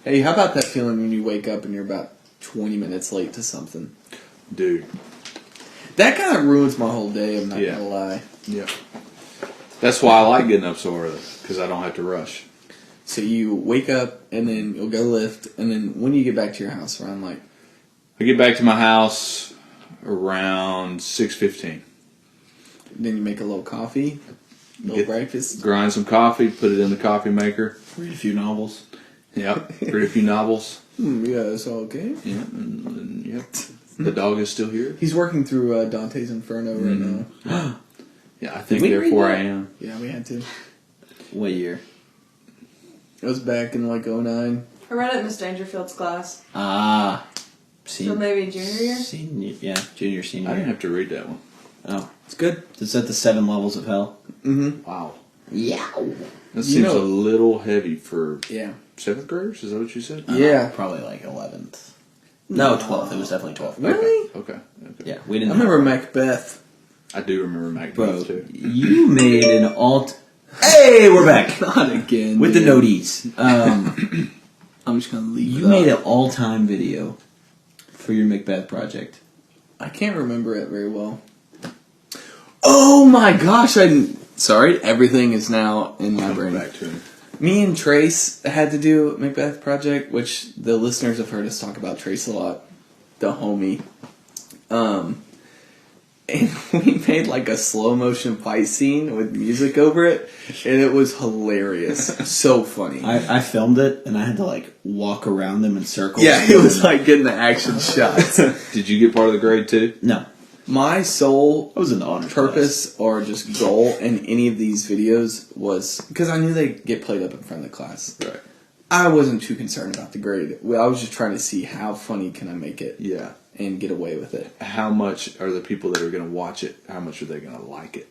Speaker 3: Hey, how about that feeling when you wake up and you're about 20 minutes late to something?
Speaker 1: Dude.
Speaker 3: That kind of ruins my whole day, I'm not
Speaker 1: Yeah.
Speaker 3: gonna lie.
Speaker 1: Yeah. That's why I like getting up so early, because I don't have to rush.
Speaker 3: So you wake up and then you'll go lift, and then when do you get back to your house? Around like,
Speaker 1: I get back to my house around 6:15.
Speaker 3: then you make a little coffee, a little
Speaker 1: Get-
Speaker 3: breakfast.
Speaker 1: Grind some coffee, put it in the coffee maker.
Speaker 2: Read a few novels.
Speaker 1: Yep. Read a few novels.
Speaker 3: Yes, okay.
Speaker 1: Yeah. And, yep. The dog is still here.
Speaker 3: He's working through Dante's Inferno right now.
Speaker 1: Yeah, I think
Speaker 2: we read
Speaker 1: therefore
Speaker 2: that?
Speaker 1: I am.
Speaker 3: Yeah, we had to.
Speaker 2: What year?
Speaker 3: It was back in like 09.
Speaker 4: I read it in Miss Dangerfield's class.
Speaker 2: Ah.
Speaker 4: So maybe junior year?
Speaker 2: Senior, yeah, junior, senior.
Speaker 1: I didn't
Speaker 2: year.
Speaker 1: have to read that one.
Speaker 2: Oh,
Speaker 3: It's good.
Speaker 2: is that the 7 levels of hell?
Speaker 3: Mm-hmm.
Speaker 1: Wow.
Speaker 2: Yeah.
Speaker 1: That seems a little heavy for
Speaker 3: Yeah.
Speaker 1: 7th graders. Is that what you said?
Speaker 3: Yeah.
Speaker 2: Probably like 11th. No, 12th. It was definitely 12th.
Speaker 3: Really?
Speaker 1: Okay.
Speaker 2: Yeah, we
Speaker 3: I
Speaker 2: didn't.
Speaker 3: remember Macbeth.
Speaker 1: I do remember Macbeth
Speaker 2: Bro,
Speaker 1: too.
Speaker 2: you made an alt. Hey, we're back
Speaker 3: Not again.
Speaker 2: with the
Speaker 3: dude.
Speaker 2: noties.
Speaker 3: I'm just gonna leave.
Speaker 2: You made an all-time video for your Macbeth project.
Speaker 3: I can't remember it very well. Oh my gosh! Sorry, everything is now in my brain.
Speaker 1: Back to him.
Speaker 3: Me and Trace had to do Macbeth project, which the listeners have heard us talk about Trace a lot, the homie. And we made like a slow motion fight scene with music over it, and it was hilarious. So funny.
Speaker 2: I filmed it, and I had to like walk around them in circles.
Speaker 3: Yeah, it was like getting the action shots.
Speaker 1: Did you get part of the grade too?
Speaker 2: No,
Speaker 3: My sole
Speaker 2: I was in the honors
Speaker 3: purpose or just goal in any of these videos was because I knew they'd get played up in front of the class.
Speaker 1: Right.
Speaker 3: I wasn't too concerned about the grade. Well, I was just trying to see how funny can I make it
Speaker 1: Yeah.
Speaker 3: and get away with it.
Speaker 1: How much are the people that are going to watch it? How much are they going to like it?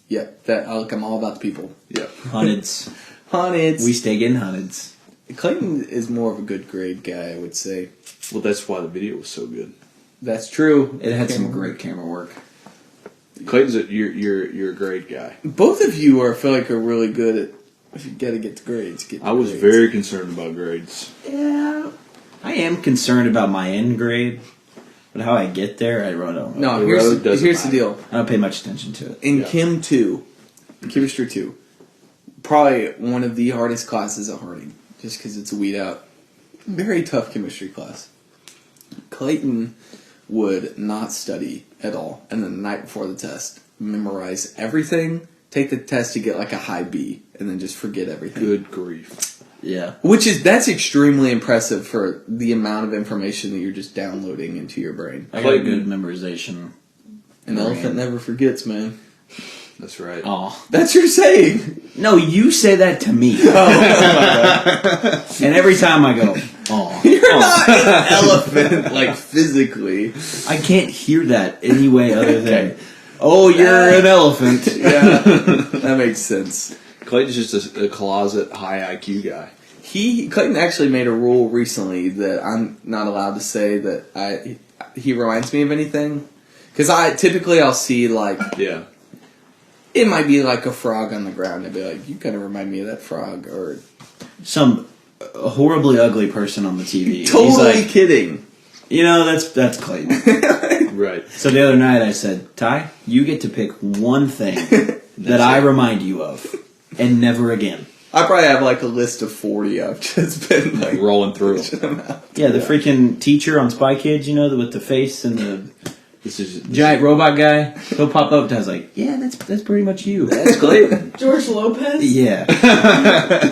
Speaker 3: Yeah, I'm all about the people.
Speaker 1: Yep.
Speaker 2: Hundreds.
Speaker 3: Hundreds.
Speaker 2: We stay getting hundreds.
Speaker 3: Clayton is more of a good grade guy, I would say.
Speaker 1: Well, that's why the video was so good.
Speaker 3: That's true.
Speaker 2: It had some great camera work.
Speaker 1: Clayton's you're a grade guy.
Speaker 3: Both of you I feel like are really good at. If you got to get the grades, get the
Speaker 1: I was
Speaker 3: grades.
Speaker 1: very concerned about grades.
Speaker 2: Yeah, I am concerned about my end grade, but how I get there, I really don't know.
Speaker 3: No,
Speaker 1: The
Speaker 3: here's
Speaker 1: road
Speaker 3: the
Speaker 1: doesn't
Speaker 3: deal.
Speaker 2: I don't pay much attention to it.
Speaker 3: In
Speaker 1: Yeah.
Speaker 3: Chem 2, Chemistry 2, probably one of the hardest classes at Harding, just because it's a weed out. Very tough chemistry class. Clayton would not study at all, and then the night before the test, memorize everything, take the test to get like a high B, and then just forget everything.
Speaker 1: Good grief.
Speaker 2: Yeah.
Speaker 3: That's extremely impressive for the amount of information that you're just downloading into your brain.
Speaker 2: I got a
Speaker 1: Clayton.
Speaker 2: good memorization.
Speaker 3: An elephant never forgets, man.
Speaker 1: That's right.
Speaker 2: Oh.
Speaker 3: That's your saying.
Speaker 2: No, you say that to me. And every time I go, oh.
Speaker 3: You're not an elephant, like physically.
Speaker 2: I can't hear that any way other than, oh, you're an elephant.
Speaker 3: Yeah, that makes sense.
Speaker 1: Clayton's just a closet high IQ guy.
Speaker 3: Clayton actually made a rule recently that I'm not allowed to say that he reminds me of anything. Because I'll see like,
Speaker 1: Yeah.
Speaker 3: it might be like a frog on the ground. I'd be like, you kind of remind me of that frog. Or
Speaker 2: Some horribly ugly person on the TV. He's
Speaker 3: totally
Speaker 2: like,
Speaker 3: kidding.
Speaker 2: you know, that's Clayton.
Speaker 1: Right.
Speaker 2: So the other night I said, Ty, you get to pick one thing that I remind you of, and never again.
Speaker 3: I probably have like a list of 40 I've just been like
Speaker 1: Rolling through.
Speaker 2: Yeah, the freaking teacher on Spy Kids, you know, with the face and the
Speaker 1: This is
Speaker 2: giant robot guy. He'll pop up and I was like, yeah, that's pretty much you.
Speaker 1: That's Clayton.
Speaker 4: George Lopez?
Speaker 2: Yeah.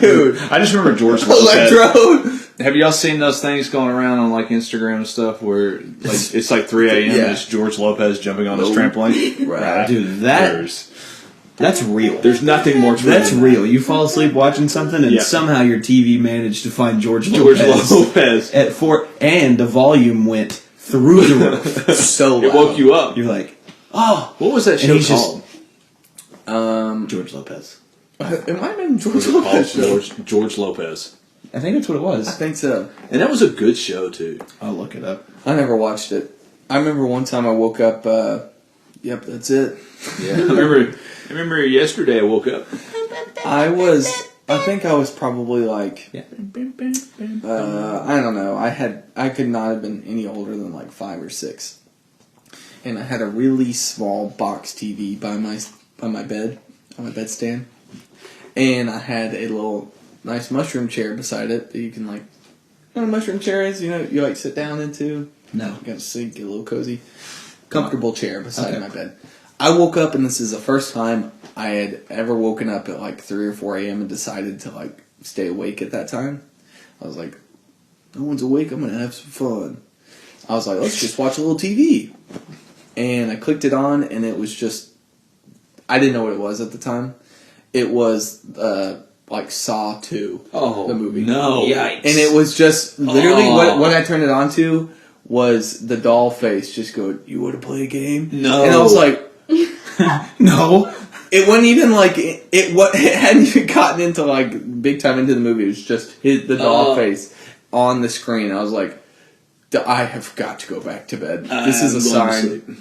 Speaker 3: Dude.
Speaker 1: I just remember George Lopez.
Speaker 3: Electrode.
Speaker 1: Have y'all seen those things going around on like Instagram and stuff where like it's like 3 a.m.
Speaker 3: Yeah.
Speaker 1: and it's George Lopez jumping on his trampoline?
Speaker 3: Right.
Speaker 2: Dude, that's real.
Speaker 1: There's nothing more true.
Speaker 2: That's
Speaker 1: than that.
Speaker 2: real. You fall asleep watching something and
Speaker 1: Yeah.
Speaker 2: somehow your TV managed to find George
Speaker 1: George
Speaker 2: Lopez.
Speaker 1: Lopez.
Speaker 2: At 4, and the volume went through the roof.
Speaker 3: So
Speaker 1: It woke you up.
Speaker 2: You're like, oh,
Speaker 1: What was that show
Speaker 2: he's just-
Speaker 1: called?
Speaker 2: George Lopez.
Speaker 3: It might have been George
Speaker 1: Was it called
Speaker 3: Lopez. show.
Speaker 1: George Lopez.
Speaker 2: I think that's what it
Speaker 3: I
Speaker 2: was.
Speaker 3: think so.
Speaker 1: And that was a good show too.
Speaker 2: I'll look it up.
Speaker 3: I never watched it. I remember one time I woke up, yep, that's it.
Speaker 1: Yeah. I remember yesterday I woke up.
Speaker 3: I think I was probably like,
Speaker 2: Yeah.
Speaker 3: I don't know. I could not have been any older than like 5 or 6. And I had a really small box TV by my bed, on my bedstand. And I had a little nice mushroom chair beside it that you can like, you know what a mushroom chair is? You know, you like sit down into.
Speaker 2: No.
Speaker 3: You got to sit, get a little cozy. Comfortable chair beside
Speaker 2: Okay.
Speaker 3: my bed. I woke up and this is the first time I had ever woken up at like 3 or 4 a.m. and decided to like stay awake at that time. I was like, no one's awake, I'm going to have some fun. I was like, let's just watch a little TV. And I clicked it on, and it was just, I didn't know what it was at the time. It was, like Saw 2, the movie.
Speaker 1: No.
Speaker 2: Yikes.
Speaker 3: And it was just, literally, what I turned it on to was the doll face just go, you want to play a game?
Speaker 1: No.
Speaker 3: And I was like,
Speaker 2: No.
Speaker 3: it wasn't even like, it hadn't even gotten into like, big time into the movie. It was just the doll face on the screen. I was like, I have got to go back to bed. This is a sign.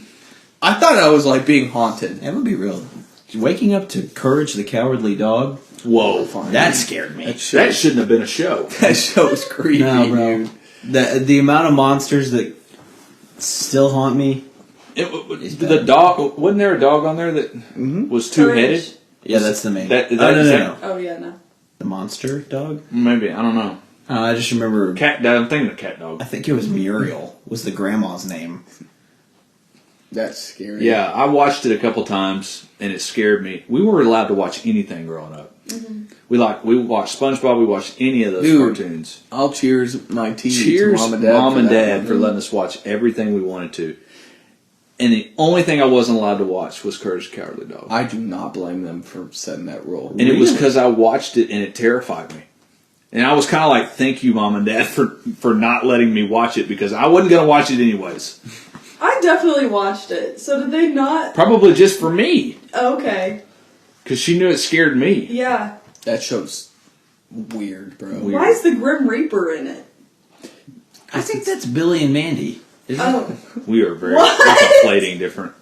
Speaker 3: I thought I was like being haunted.
Speaker 2: That would be real. Waking up to Courage the Cowardly Dog.
Speaker 1: Whoa.
Speaker 2: That scared me.
Speaker 1: That shouldn't have been a show.
Speaker 3: That show was creepy,
Speaker 2: No, bro.
Speaker 3: dude.
Speaker 2: The amount of monsters that still haunt me.
Speaker 1: The dog, wasn't there a dog on there that was two-headed?
Speaker 4: Courage.
Speaker 2: Yeah, that's the main.
Speaker 1: No.
Speaker 4: Oh, yeah, no.
Speaker 2: The monster dog?
Speaker 1: Maybe, I don't know.
Speaker 2: I just remember.
Speaker 1: Cat. I'm thinking of cat dog.
Speaker 2: I think it was Muriel was the grandma's name.
Speaker 3: That's scary.
Speaker 1: Yeah, I watched it a couple times and it scared me. We weren't allowed to watch anything growing up. We watched SpongeBob. We watched any of those cartoons.
Speaker 3: I'll cheers my tea
Speaker 1: Cheers,
Speaker 3: to Mom and Dad
Speaker 1: for letting us watch everything we wanted to. And the only thing I wasn't allowed to watch was Courage the Cowardly Dog.
Speaker 3: I do not blame them for setting that rule.
Speaker 1: And it was because I watched it and it terrified me. And I was kind of like, thank you, Mom and Dad, for not letting me watch it because I wasn't going to watch it anyways.
Speaker 4: I definitely watched it. So did they not?
Speaker 1: Probably just for me.
Speaker 4: Okay.
Speaker 1: Because she knew it scared me.
Speaker 4: Yeah.
Speaker 3: That show's weird, bro.
Speaker 1: Weird.
Speaker 4: Why is the Grim Reaper in it?
Speaker 2: I think that's Billy and Mandy. Isn't it?
Speaker 4: Oh.
Speaker 1: We are very
Speaker 4: What?
Speaker 1: conflating different.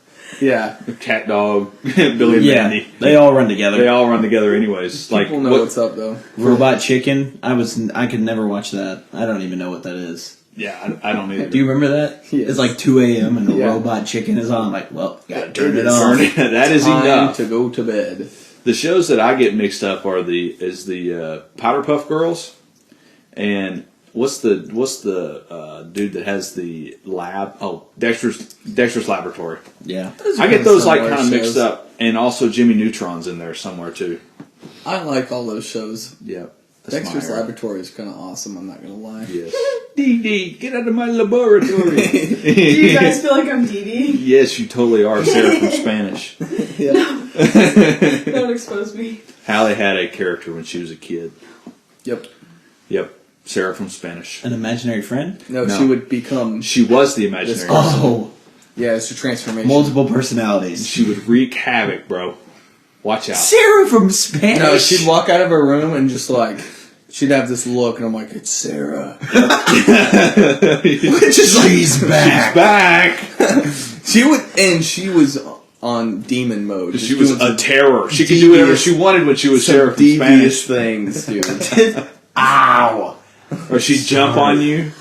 Speaker 3: Yeah.
Speaker 1: Cat dog, Billy and
Speaker 2: Yeah,
Speaker 1: Mandy.
Speaker 2: they all run together.
Speaker 1: They all run together anyways.
Speaker 3: People know what's up, though.
Speaker 2: Robot Chicken. I could never watch that. I don't even know what that is.
Speaker 1: Yeah, I don't either.
Speaker 2: Do you remember that?
Speaker 3: Yes.
Speaker 2: It's like 2 a.m. and the
Speaker 3: Yeah.
Speaker 2: Robot Chicken is on. I'm like, well, gotta turn it
Speaker 1: Turn
Speaker 2: on.
Speaker 1: it. That is
Speaker 3: Time
Speaker 1: enough.
Speaker 3: to go to bed.
Speaker 1: The shows that I get mixed up are the Powder Puff Girls, and what's the dude that has the lab? Oh, Dexter's Laboratory.
Speaker 2: Yeah.
Speaker 1: I get those like
Speaker 3: Similar
Speaker 1: kind of mixed
Speaker 3: shows.
Speaker 1: up, and also Jimmy Neutron's in there somewhere too.
Speaker 3: I like all those shows.
Speaker 1: Yep.
Speaker 3: Dexter's Laboratory is kind of awesome, I'm not going to lie.
Speaker 1: Yes. Dee Dee, get out of my laboratory.
Speaker 4: Do you guys feel like I'm Dee Dee?
Speaker 1: Yes, you totally are. Sarah from Spanish.
Speaker 3: Yeah.
Speaker 4: Don't expose me.
Speaker 1: Hallie had a character when she was a kid.
Speaker 3: Yep.
Speaker 1: Yep. Sarah from Spanish.
Speaker 2: An imaginary friend?
Speaker 3: No,
Speaker 1: No.
Speaker 3: she would become...
Speaker 1: She was the imaginary.
Speaker 2: Oh,
Speaker 3: Yeah, it's a transformation.
Speaker 2: multiple personalities.
Speaker 1: She would wreak havoc, bro. Watch out.
Speaker 2: Sarah from Spanish.
Speaker 3: No, she'd walk out of her room and just like... She'd have this look, and I'm like, it's Sarah.
Speaker 2: She's back.
Speaker 1: Back.
Speaker 3: She was on demon mode.
Speaker 1: She
Speaker 3: Just
Speaker 1: was
Speaker 3: doing
Speaker 1: a
Speaker 3: some
Speaker 1: terror. She could do whatever she wanted when she was Sarah from
Speaker 3: devious
Speaker 1: Spanish.
Speaker 3: things, dude.
Speaker 2: Ow.
Speaker 1: Or she'd jump on you.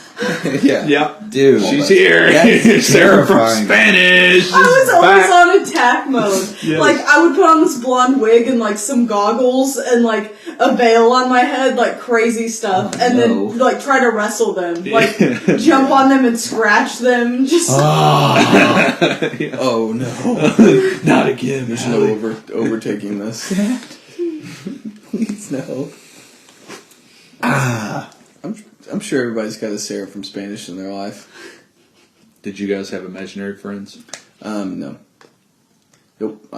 Speaker 3: Yeah.
Speaker 1: Yep.
Speaker 2: Dude.
Speaker 1: She's here.
Speaker 2: That's
Speaker 1: Sarah from
Speaker 2: terrifying.
Speaker 1: Spanish.
Speaker 4: I was
Speaker 1: is
Speaker 4: always
Speaker 1: back.
Speaker 4: on attack mode.
Speaker 1: Yes.
Speaker 4: Like, I would put on this blonde wig and, like, some goggles and, like, a veil on my head, like, crazy stuff. And
Speaker 2: No.
Speaker 4: then, like, try to wrestle them. Like, jump on them and scratch them. Just...
Speaker 1: Yeah.
Speaker 3: Oh, no.
Speaker 1: Not again.
Speaker 3: There's no overtaking this. Please, no. I'm sure everybody's got a Sarah from Spanish in their life.
Speaker 1: Did you guys have imaginary friends?
Speaker 3: No. Nope.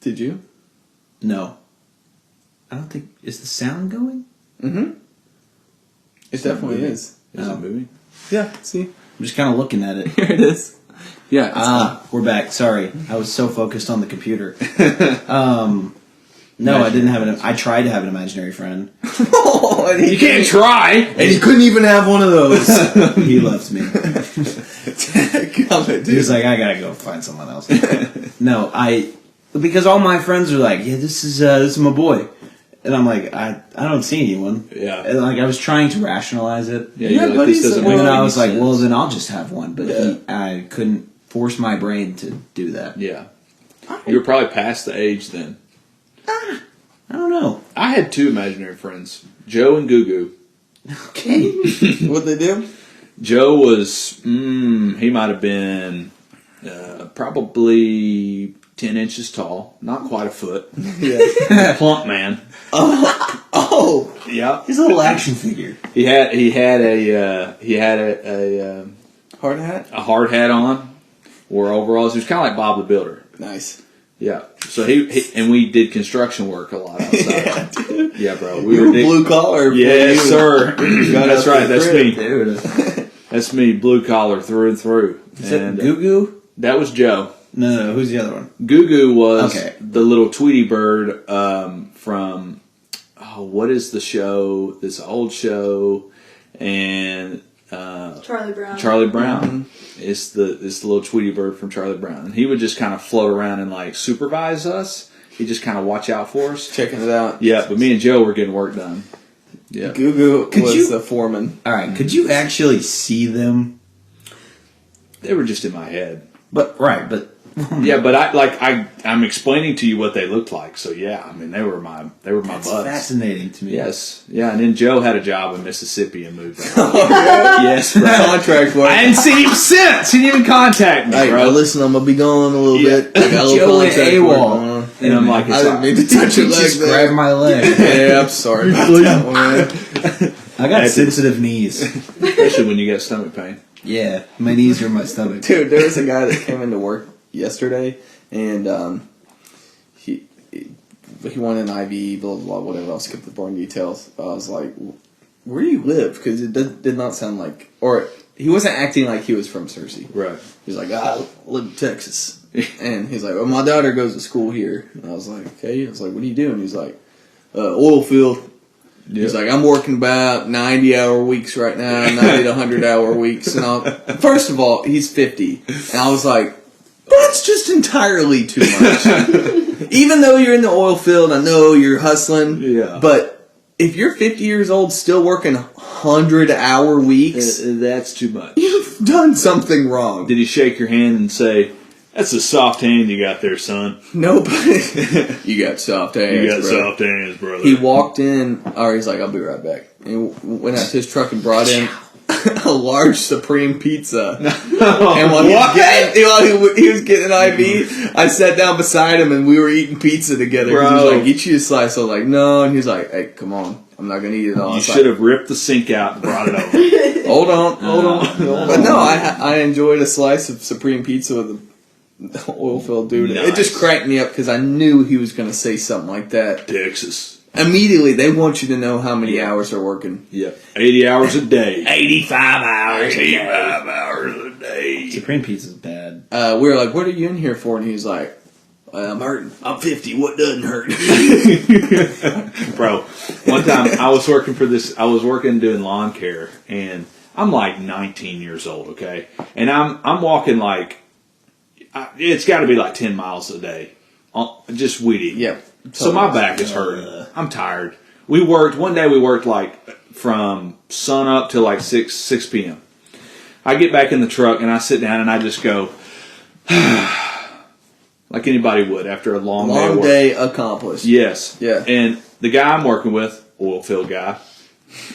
Speaker 3: Did you?
Speaker 2: No. I don't think... Is the sound going?
Speaker 3: Mm-hmm. It definitely is.
Speaker 1: Is it moving?
Speaker 3: Yeah, see?
Speaker 2: I'm just kind of looking at it.
Speaker 3: Here it is. Yeah.
Speaker 2: We're back. Sorry. I was so focused on the computer. No, I didn't have an... I tried to have an imaginary friend.
Speaker 1: You can't try.
Speaker 3: And you couldn't even have one of those.
Speaker 2: He left me.
Speaker 3: Come on, dude.
Speaker 2: He was like, I gotta go find someone else. No, because all my friends are like, yeah, this is my boy. And I'm like, I don't see anyone.
Speaker 1: Yeah.
Speaker 2: And like, I was trying to rationalize it.
Speaker 1: Yeah,
Speaker 3: Yeah,
Speaker 1: you're like,
Speaker 3: buddies
Speaker 1: this doesn't
Speaker 3: that
Speaker 1: make
Speaker 2: And then
Speaker 1: any
Speaker 2: I was like,
Speaker 1: sense.
Speaker 2: well, then I'll just have one. But
Speaker 3: Yeah.
Speaker 2: I couldn't force my brain to do that.
Speaker 1: Yeah. You were probably past the age then.
Speaker 2: I don't know.
Speaker 1: I had two imaginary friends, Joe and Gugu.
Speaker 2: Okay.
Speaker 3: What'd they do?
Speaker 1: Joe was, he might have been probably 10 inches tall, not quite a foot.
Speaker 3: Yeah.
Speaker 1: Plump man.
Speaker 3: Oh, Oh,
Speaker 1: Yeah,
Speaker 2: He's a little action figure.
Speaker 1: he had a
Speaker 3: hard hat.
Speaker 1: a hard hat on, wore overalls. He was kind of like Bob the Builder.
Speaker 3: Nice.
Speaker 1: Yeah. So he and we did construction work a lot outside. Yeah, bro.
Speaker 3: We were blue collar.
Speaker 1: Yes, sir. That's right. That's me.
Speaker 2: Dude.
Speaker 1: That's me. Blue collar through and through.
Speaker 2: Is that Goo Goo?
Speaker 1: That was Joe.
Speaker 2: No. Who's the other one?
Speaker 1: Goo Goo was the little Tweety bird from what is the show? This old show, and
Speaker 4: Charlie Brown.
Speaker 1: Charlie Brown. It's this little Tweety bird from Charlie Brown, and he would just kind of float around and like supervise us. He'd just kind of watch out for us,
Speaker 3: Checking it out.
Speaker 1: Yeah, but me and Joe were getting work done. Yeah,
Speaker 3: Goo Goo was the foreman.
Speaker 2: All right. Could you actually see them?
Speaker 1: they were just in my head.
Speaker 2: But
Speaker 1: Yeah, but I'm explaining to you what they looked like. So yeah, I mean they were my
Speaker 2: that's
Speaker 1: buds.
Speaker 2: fascinating to me.
Speaker 1: Yes, yeah, and then Joe had a job in Mississippi and moved on.
Speaker 3: Yes, bro. Contract work.
Speaker 1: I hadn't seen him since. He didn't even contact me,
Speaker 3: Hey,
Speaker 1: bro.
Speaker 3: listen, I'm gonna be gone a little
Speaker 1: Yeah.
Speaker 3: bit. I got a little
Speaker 2: Joe went
Speaker 3: contract work
Speaker 2: AWOL.
Speaker 3: going on.
Speaker 1: And I'm like,
Speaker 3: I didn't mean to touch your leg
Speaker 2: Just
Speaker 3: there.
Speaker 2: grab my leg.
Speaker 3: Yeah, I'm sorry about that one, man.
Speaker 2: I got sensitive knees.
Speaker 1: especially when you get stomach pain.
Speaker 2: Yeah, my knees are in my stomach.
Speaker 3: Dude, there was a guy that came into work yesterday, and he wanted an IV, blah, blah, blah, whatever. I'll skip the boring details. I was like, where do you live? Because it did not sound like, or he wasn't acting like he was from Searcy.
Speaker 1: Right.
Speaker 3: He's like, I live in Texas. And he's like, well, my daughter goes to school here. And I was like, okay. I was like, what are you doing? He's like, oil field. He's like, I'm working about 90-hour weeks right now, 90 to 100-hour weeks. And first of all, he's 50. And I was like, that's just entirely too much. Even though you're in the oil field, I know you're hustling.
Speaker 1: Yeah.
Speaker 3: But if you're 50 years old still working 100-hour weeks,
Speaker 1: That's too much.
Speaker 3: you've done something wrong.
Speaker 1: Did he shake your hand and say, "That's a soft hand you got there, son.
Speaker 3: Nobody. You got soft hands,
Speaker 1: You got
Speaker 3: bro.
Speaker 1: soft hands, brother."
Speaker 3: He walked in, or he's like, I'll be right back. And he went out to his truck and brought in a large Supreme pizza. And while he was getting an IV, I sat down beside him and we were eating pizza together. He was
Speaker 1: Bro.
Speaker 3: like, get you a slice. I was like, no. And he's like, hey, come on. I'm not going to eat it all. I
Speaker 1: You
Speaker 3: was
Speaker 1: should have ripped the sink out and brought it over.
Speaker 3: like, hold on. But no, I enjoyed a slice of Supreme pizza with a oil-filled dude.
Speaker 1: Nice.
Speaker 3: It just cracked me up because I knew he was going to say something like that.
Speaker 1: Texas.
Speaker 3: Immediately, they want you to know how many hours they're working.
Speaker 1: Yep. 80 hours a day.
Speaker 2: 85 hours.
Speaker 1: 85 hours a day.
Speaker 2: Supreme pizza's bad.
Speaker 3: We were like, what are you in here for? And he was like, I'm hurting. I'm 50. What doesn't hurt?
Speaker 1: Bro, one time I was working doing lawn care, and I'm like 19 years old, okay? And I'm walking like, it's got to be like 10 miles a day. Just weedy.
Speaker 3: Yeah.
Speaker 1: So my back is hurting. I'm tired. One day we worked like from sun up till like 6 p.m. I get back in the truck and I sit down and I just go, like anybody would after a long day of work.
Speaker 3: Day accomplished.
Speaker 1: Yes.
Speaker 3: Yeah.
Speaker 1: And the guy I'm working with, oil field guy,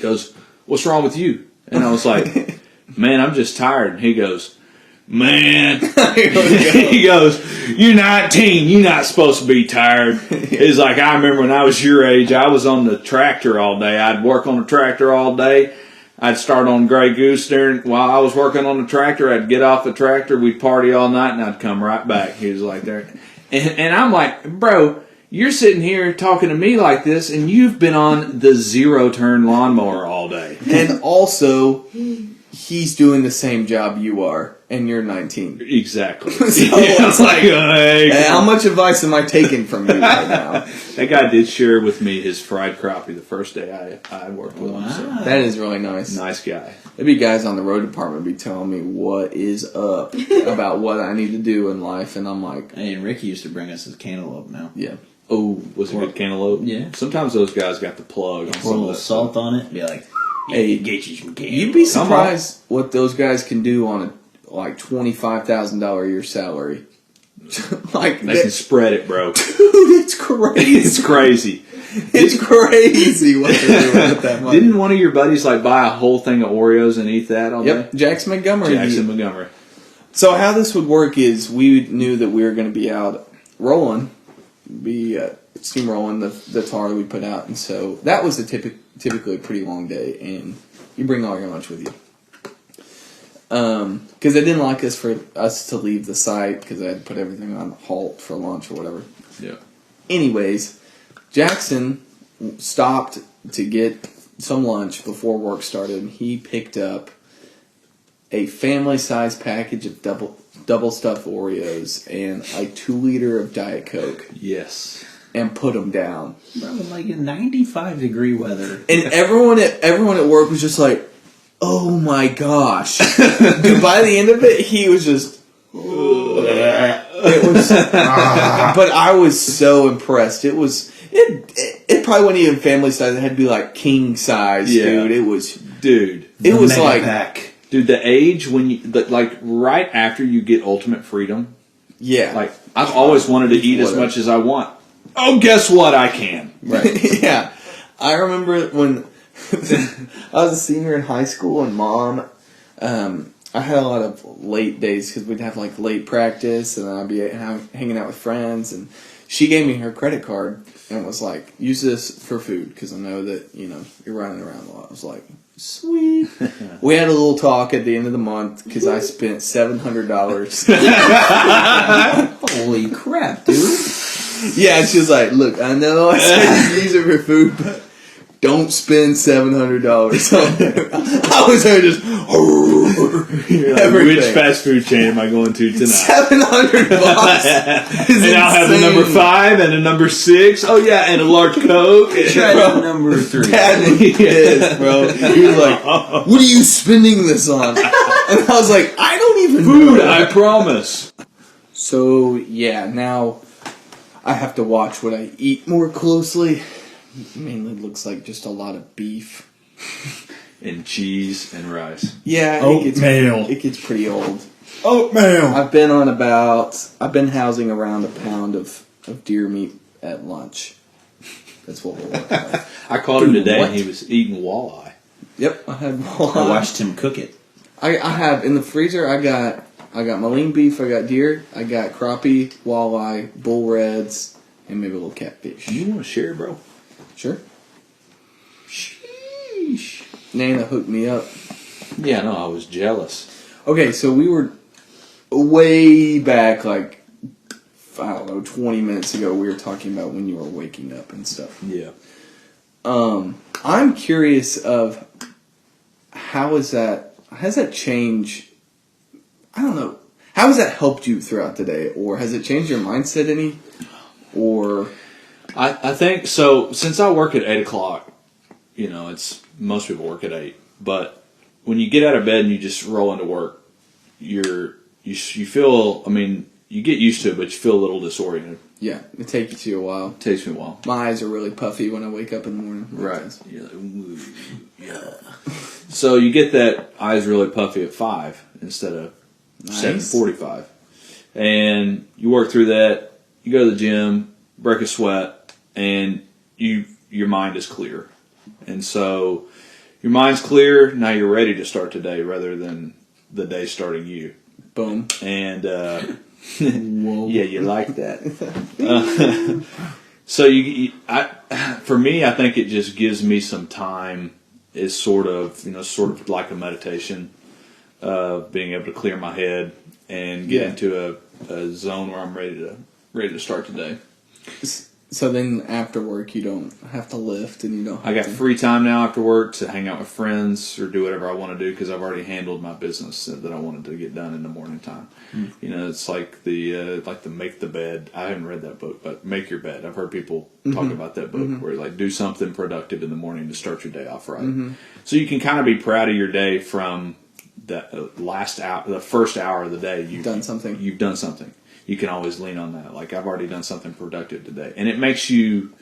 Speaker 1: goes, "What's wrong with you?" And I was like, "Man, I'm just tired." And he goes, "Man," he goes, "You're 19. You're not supposed to be tired." He's like, "I remember when I was your age, I was on the tractor all day. I'd work on the tractor all day. I'd start on Grey Goose while I was working on the tractor. I'd get off the tractor, we'd party all night, and I'd come right back." He was like, "There," and I'm like, "Bro, you're sitting here talking to me like this, and you've been on the 0-turn lawnmower all day."
Speaker 3: And also, he's doing the same job you are, and you're 19.
Speaker 1: Exactly.
Speaker 3: So
Speaker 1: Yeah,
Speaker 3: it's like,
Speaker 1: hey,
Speaker 3: hey, how much advice am I taking from you right now?
Speaker 1: that guy did share with me his fried crappie the first day I worked with him. So.
Speaker 3: That is really nice.
Speaker 1: Nice guy.
Speaker 3: There'd be guys on the road department be telling me what is up about what I need to do in life, and I'm like,
Speaker 2: Hey, and Ricky used to bring us his cantaloupe now.
Speaker 3: yeah.
Speaker 1: Oh, was it good cantaloupe?
Speaker 2: Yeah.
Speaker 1: Sometimes those guys got the plug on
Speaker 2: Pour a
Speaker 1: some of
Speaker 2: little
Speaker 1: that
Speaker 2: salt
Speaker 1: stuff.
Speaker 2: on it. Be like,
Speaker 3: Hey,
Speaker 2: get you some cantaloupe.
Speaker 3: You'd be
Speaker 1: Come on.
Speaker 3: surprised what those guys can do on a like $25,000 a year salary. Like
Speaker 1: They can spread it, bro.
Speaker 3: dude, it's crazy.
Speaker 1: It's crazy.
Speaker 3: It's crazy what they're doing with that money.
Speaker 1: Didn't one of your buddies like buy a whole thing of Oreos and eat that all
Speaker 3: Yep,
Speaker 1: day?
Speaker 3: Jackson Montgomery.
Speaker 1: Jackson Montgomery.
Speaker 3: So how this would work is we knew that we were going to be out rolling, be at steamrolling the tar that we put out, and so that was typically a pretty long day, and you bring all your lunch with you. Because they didn't like us to leave the site because I had to put everything on halt for lunch or whatever.
Speaker 1: Yeah.
Speaker 3: Anyways, Jackson stopped to get some lunch before work started, and he picked up a family-sized package of double stuffed Oreos and a 2-liter of Diet Coke.
Speaker 1: Yes.
Speaker 3: And put them down.
Speaker 2: Bro, like in 95-degree weather.
Speaker 3: And everyone at work was just like, "Oh my gosh!" Dude, by the end of it, he was just. It was, but I was so impressed. It probably wasn't even family size. It had to be like king size, dude. It was,
Speaker 1: dude.
Speaker 3: It was like,
Speaker 2: pack.
Speaker 1: Dude, the age when you like right after you get ultimate freedom.
Speaker 3: Yeah,
Speaker 1: Like I've always wanted to eat as much as I want. Oh, guess what? I can.
Speaker 3: Right. Yeah, I remember when I was a senior in high school, and Mom. I had a lot of late days because we'd have like late practice, and then I'd be hanging out with friends. And she gave me her credit card and was like, "Use this for food because I know that you're running around a lot." I was like, "Sweet." We had a little talk at the end of the month because I spent $700.
Speaker 2: Holy crap, dude!
Speaker 3: Yeah, and she was like, "Look, I know I said you use it for food, but don't spend $700 on it." I was there just.
Speaker 1: Like, which fast food chain am I going to tonight?
Speaker 3: $700.
Speaker 1: And I'll have a number 5 and a number 6. Oh yeah, and a large Coke.
Speaker 2: Try number 3.
Speaker 3: Dad was pissed, bro. He was like, "What are you spending this on?" And I was like, "I don't even
Speaker 1: Food,
Speaker 3: know."
Speaker 1: I promise.
Speaker 3: So yeah, now I have to watch what I eat more closely. Mainly looks like just a lot of beef.
Speaker 1: And cheese and rice.
Speaker 3: Yeah,
Speaker 2: Oatmeal.
Speaker 3: it gets pretty old.
Speaker 2: Oatmeal.
Speaker 3: I've been housing around a pound of deer meat at lunch. That's what we're working with.
Speaker 1: I called him today
Speaker 2: what?
Speaker 1: and he was eating walleye.
Speaker 3: Yep, I had
Speaker 2: I watched him cook it.
Speaker 3: I have in the freezer. I got my lean beef. I got deer. I got crappie, walleye, bull reds, and maybe a little catfish.
Speaker 1: You want to share, bro?
Speaker 3: Sure.
Speaker 2: Sheesh.
Speaker 3: Nana hooked me up.
Speaker 1: Yeah, no, I was jealous.
Speaker 3: Okay, so we were way back, like, I don't know, 20 minutes ago. We were talking about when you were waking up and stuff.
Speaker 1: Yeah.
Speaker 3: I'm curious of has that changed? I don't know. How has that helped you throughout the day, or has it changed your mindset any? Or
Speaker 1: I think so. Since I work at 8 o'clock, it's most people work at 8. But when you get out of bed and you just roll into work, you feel. I mean, you get used to it, but you feel a little disoriented.
Speaker 3: yeah, it takes you a while.
Speaker 1: It takes me a while.
Speaker 3: My eyes are really puffy when I wake up in the morning.
Speaker 1: Right. You're like, "Ooh, yeah." So you get that eyes really puffy at 5 instead of 7:45, and you work through that. You go to the gym, break a sweat, and your mind is clear. And so your mind's clear. Now you're ready to start today rather than the day starting you.
Speaker 3: Boom.
Speaker 1: And yeah, you like that. So for me, I think it just gives me some time. Is sort of like a meditation, being able to clear my head and get into a zone where I'm ready to start today.
Speaker 3: So then after work, you don't have to lift, and you don't.
Speaker 1: I got free time now after work to hang out with friends or do whatever I want to do because I've already handled my business that I wanted to get done in the morning time. It's like the Make the Bed. I haven't read that book, but Make Your Bed. I've heard people talk about that book where like do something productive in the morning to start your day off right. So you can kind of be proud of your day from the first hour of the day. You've done something. You've done something. You can always lean on that. Like, I've already done something productive today. And it makes you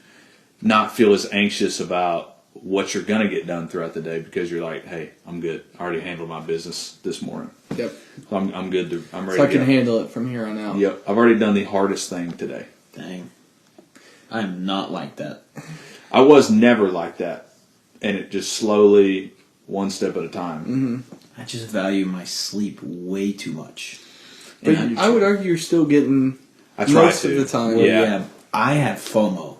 Speaker 1: not feel as anxious about what you're going to get done throughout the day because you're like, hey, I'm good. I already handled my business this morning. Yep. So I'm good. I'm ready
Speaker 3: so I can handle it from here on out.
Speaker 1: Yep. I've already done the hardest thing today.
Speaker 2: Dang. I'm not like that.
Speaker 1: I was never like that. And it just slowly, one step at a time.
Speaker 2: I just value my sleep way too much.
Speaker 3: But I would argue you're still getting most of the time.
Speaker 2: Well, yeah, I have FOMO.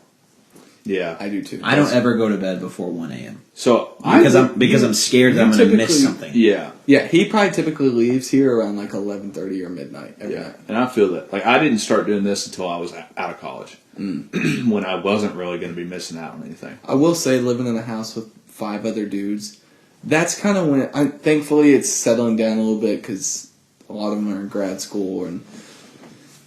Speaker 1: Yeah.
Speaker 3: I do too.
Speaker 2: I don't ever go to bed before 1 a.m.
Speaker 1: So
Speaker 2: because I'm scared that I'm going to miss
Speaker 3: typically-
Speaker 2: something.
Speaker 1: Yeah.
Speaker 3: Yeah, he probably typically leaves here around like 11:30 or midnight every
Speaker 1: Yeah,
Speaker 3: night.
Speaker 1: and I feel that. Like, I didn't start doing this until I was out of college, when I wasn't really going to be missing out on anything.
Speaker 3: I will say, living in a house with 5 other dudes, that's kind of when. Thankfully, it's settling down a little bit because a lot of them are in grad school and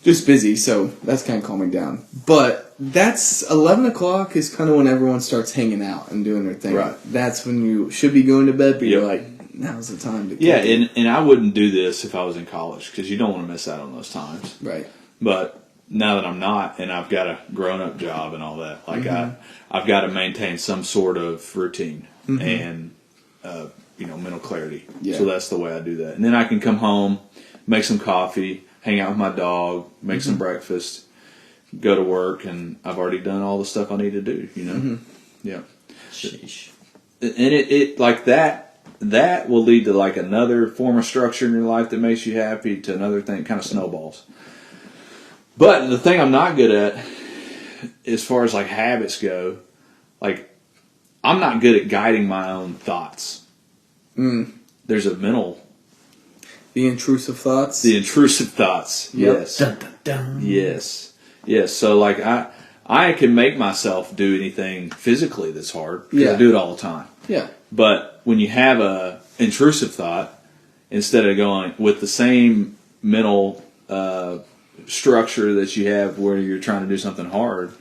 Speaker 3: just busy, so that's kind of calming down. But that's 11 o'clock is kind of when everyone starts hanging out and doing their thing.
Speaker 1: Right.
Speaker 3: That's when you should be going to bed, but you're
Speaker 1: Yep.
Speaker 3: like, now's the time to.
Speaker 1: Yeah,
Speaker 3: kick it.
Speaker 1: and I wouldn't do this if I was in college because you don't want to miss out on those times.
Speaker 3: Right.
Speaker 1: But now that I'm not, and I've got a grown-up job and all that, like I've got to maintain some sort of routine and mental clarity.
Speaker 3: Yeah.
Speaker 1: So that's the way I do that. And then I can come home, make some coffee, hang out with my dog, make some breakfast, go to work, and I've already done all the stuff I need to do. Yeah.
Speaker 2: Sheesh.
Speaker 1: And it like that will lead to like another form of structure in your life that makes you happy, to another thing, kind of snowballs. But the thing I'm not good at, as far as like habits go, like I'm not good at guiding my own thoughts. There's a mental,
Speaker 3: The intrusive thoughts.
Speaker 1: the intrusive thoughts.
Speaker 3: Yep.
Speaker 1: Yes.
Speaker 2: Dun, dun, dun.
Speaker 1: Yes. So like I can make myself do anything physically that's hard because
Speaker 3: Yeah.
Speaker 1: I do it all the time.
Speaker 3: Yeah.
Speaker 1: But when you have a intrusive thought, instead of going with the same mental structure that you have where you're trying to do something hard,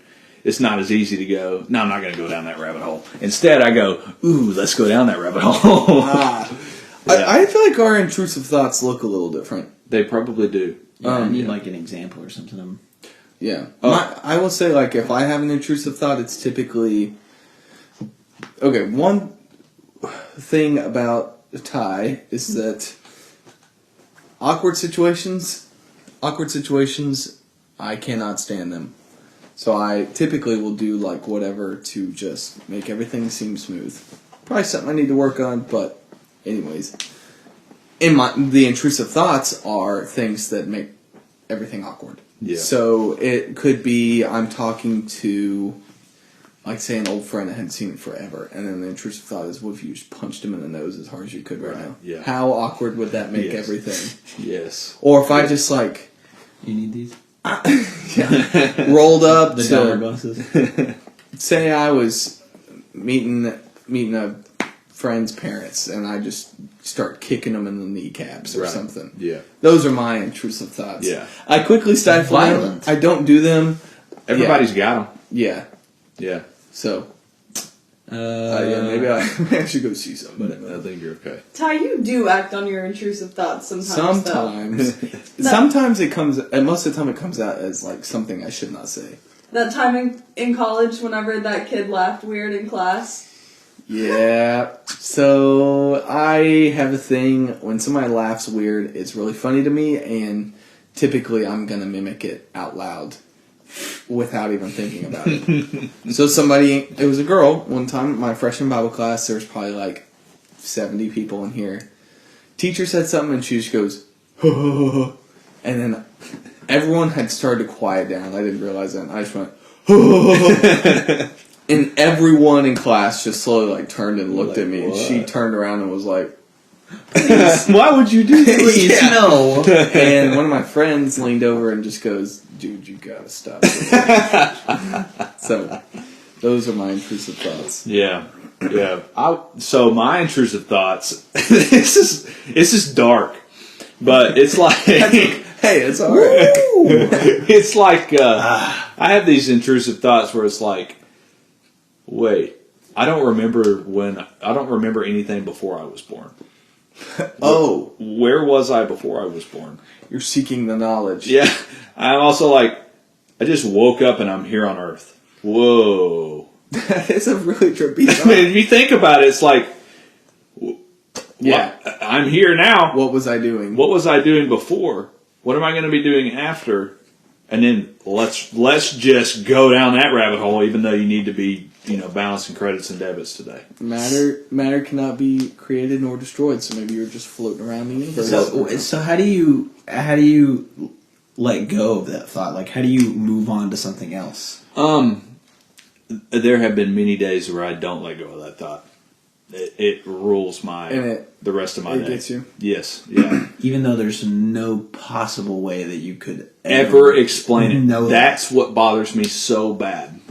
Speaker 1: it's not as easy to go, no, I'm not going to go down that rabbit hole. Instead, I go, ooh, let's go down that rabbit hole. Yeah.
Speaker 3: I feel like our intrusive thoughts look a little different.
Speaker 1: They probably do.
Speaker 2: Yeah, I need like an example or something.
Speaker 3: Yeah.
Speaker 1: Oh.
Speaker 3: I will say, like, if I have an intrusive thought, it's typically... Okay, one thing about Ty is that awkward situations, I cannot stand them. So I typically will do, like, whatever to just make everything seem smooth. Probably something I need to work on, but anyways. The intrusive thoughts are things that make everything awkward.
Speaker 1: Yeah.
Speaker 3: So it could be I'm talking to, like, say, an old friend I hadn't seen in forever, and then the intrusive thought is, what if you just punched him in the nose as hard as you could right now?
Speaker 1: Yeah.
Speaker 3: How awkward would that make
Speaker 1: Yes.
Speaker 3: everything?
Speaker 1: Yes.
Speaker 3: Or if I just, like,
Speaker 2: You need these?
Speaker 3: rolled up
Speaker 2: The dollar
Speaker 3: to,
Speaker 2: buses?
Speaker 3: say I was meeting a friend's parents, and I just start kicking them in the kneecaps or
Speaker 1: Right.
Speaker 3: something.
Speaker 1: Yeah.
Speaker 3: Those are my intrusive thoughts.
Speaker 1: Yeah.
Speaker 3: I quickly stifle them.
Speaker 2: Violent.
Speaker 3: I don't do them.
Speaker 1: Everybody's got them.
Speaker 3: Yeah.
Speaker 1: Yeah.
Speaker 3: So, yeah, maybe I should go see somebody.
Speaker 1: I think you're okay.
Speaker 4: Ty, you do act on your intrusive thoughts sometimes. though.
Speaker 3: Sometimes it comes, and most of the time it comes out as like something I should not say.
Speaker 4: That time in college, whenever that kid laughed weird in class.
Speaker 3: Yeah. So I have a thing when somebody laughs weird, it's really funny to me, and typically I'm gonna mimic it out loud without even thinking about it. So it was a girl one time, my freshman Bible class, there was probably like 70 people in here. Teacher said something and she just goes, and then everyone had started to quiet down. I didn't realize that. And I just went, and everyone in class just slowly like turned and looked at me. And she turned around and was like,
Speaker 1: Why would you do this?
Speaker 3: Yeah.
Speaker 2: No.
Speaker 3: And one of my friends leaned over and just goes, dude, you gotta stop. So, those are my intrusive thoughts.
Speaker 1: Yeah. So my intrusive thoughts. This is dark, but it's like
Speaker 3: Hey, it's alright.
Speaker 1: it's like I have these intrusive thoughts where it's like, wait, I don't remember anything before I was born.
Speaker 3: Oh,
Speaker 1: Where was I before I was born?
Speaker 3: you're seeking the knowledge.
Speaker 1: Yeah. I'm also like, I just woke up and I'm here on Earth. Whoa.
Speaker 3: It's a really trippy
Speaker 1: I
Speaker 3: thought.
Speaker 1: mean, if you think about it, it's like,
Speaker 3: Yeah.
Speaker 1: I'm here now.
Speaker 3: What was I doing?
Speaker 1: What was I doing before? What am I going to be doing after? And then let's just go down that rabbit hole, even though you need to be, balancing credits and debits today.
Speaker 3: Matter cannot be created nor destroyed, so maybe you're just floating around the universe.
Speaker 2: So how do you let go of that thought? Like, how do you move on to something else?
Speaker 1: there have been many days where I don't let go of that thought. It rules the rest of my day.
Speaker 3: It gets you.
Speaker 1: Yes, yeah.
Speaker 2: Even though there's no possible way that you could
Speaker 1: Ever explain it.
Speaker 2: know
Speaker 1: That's what bothers me so bad.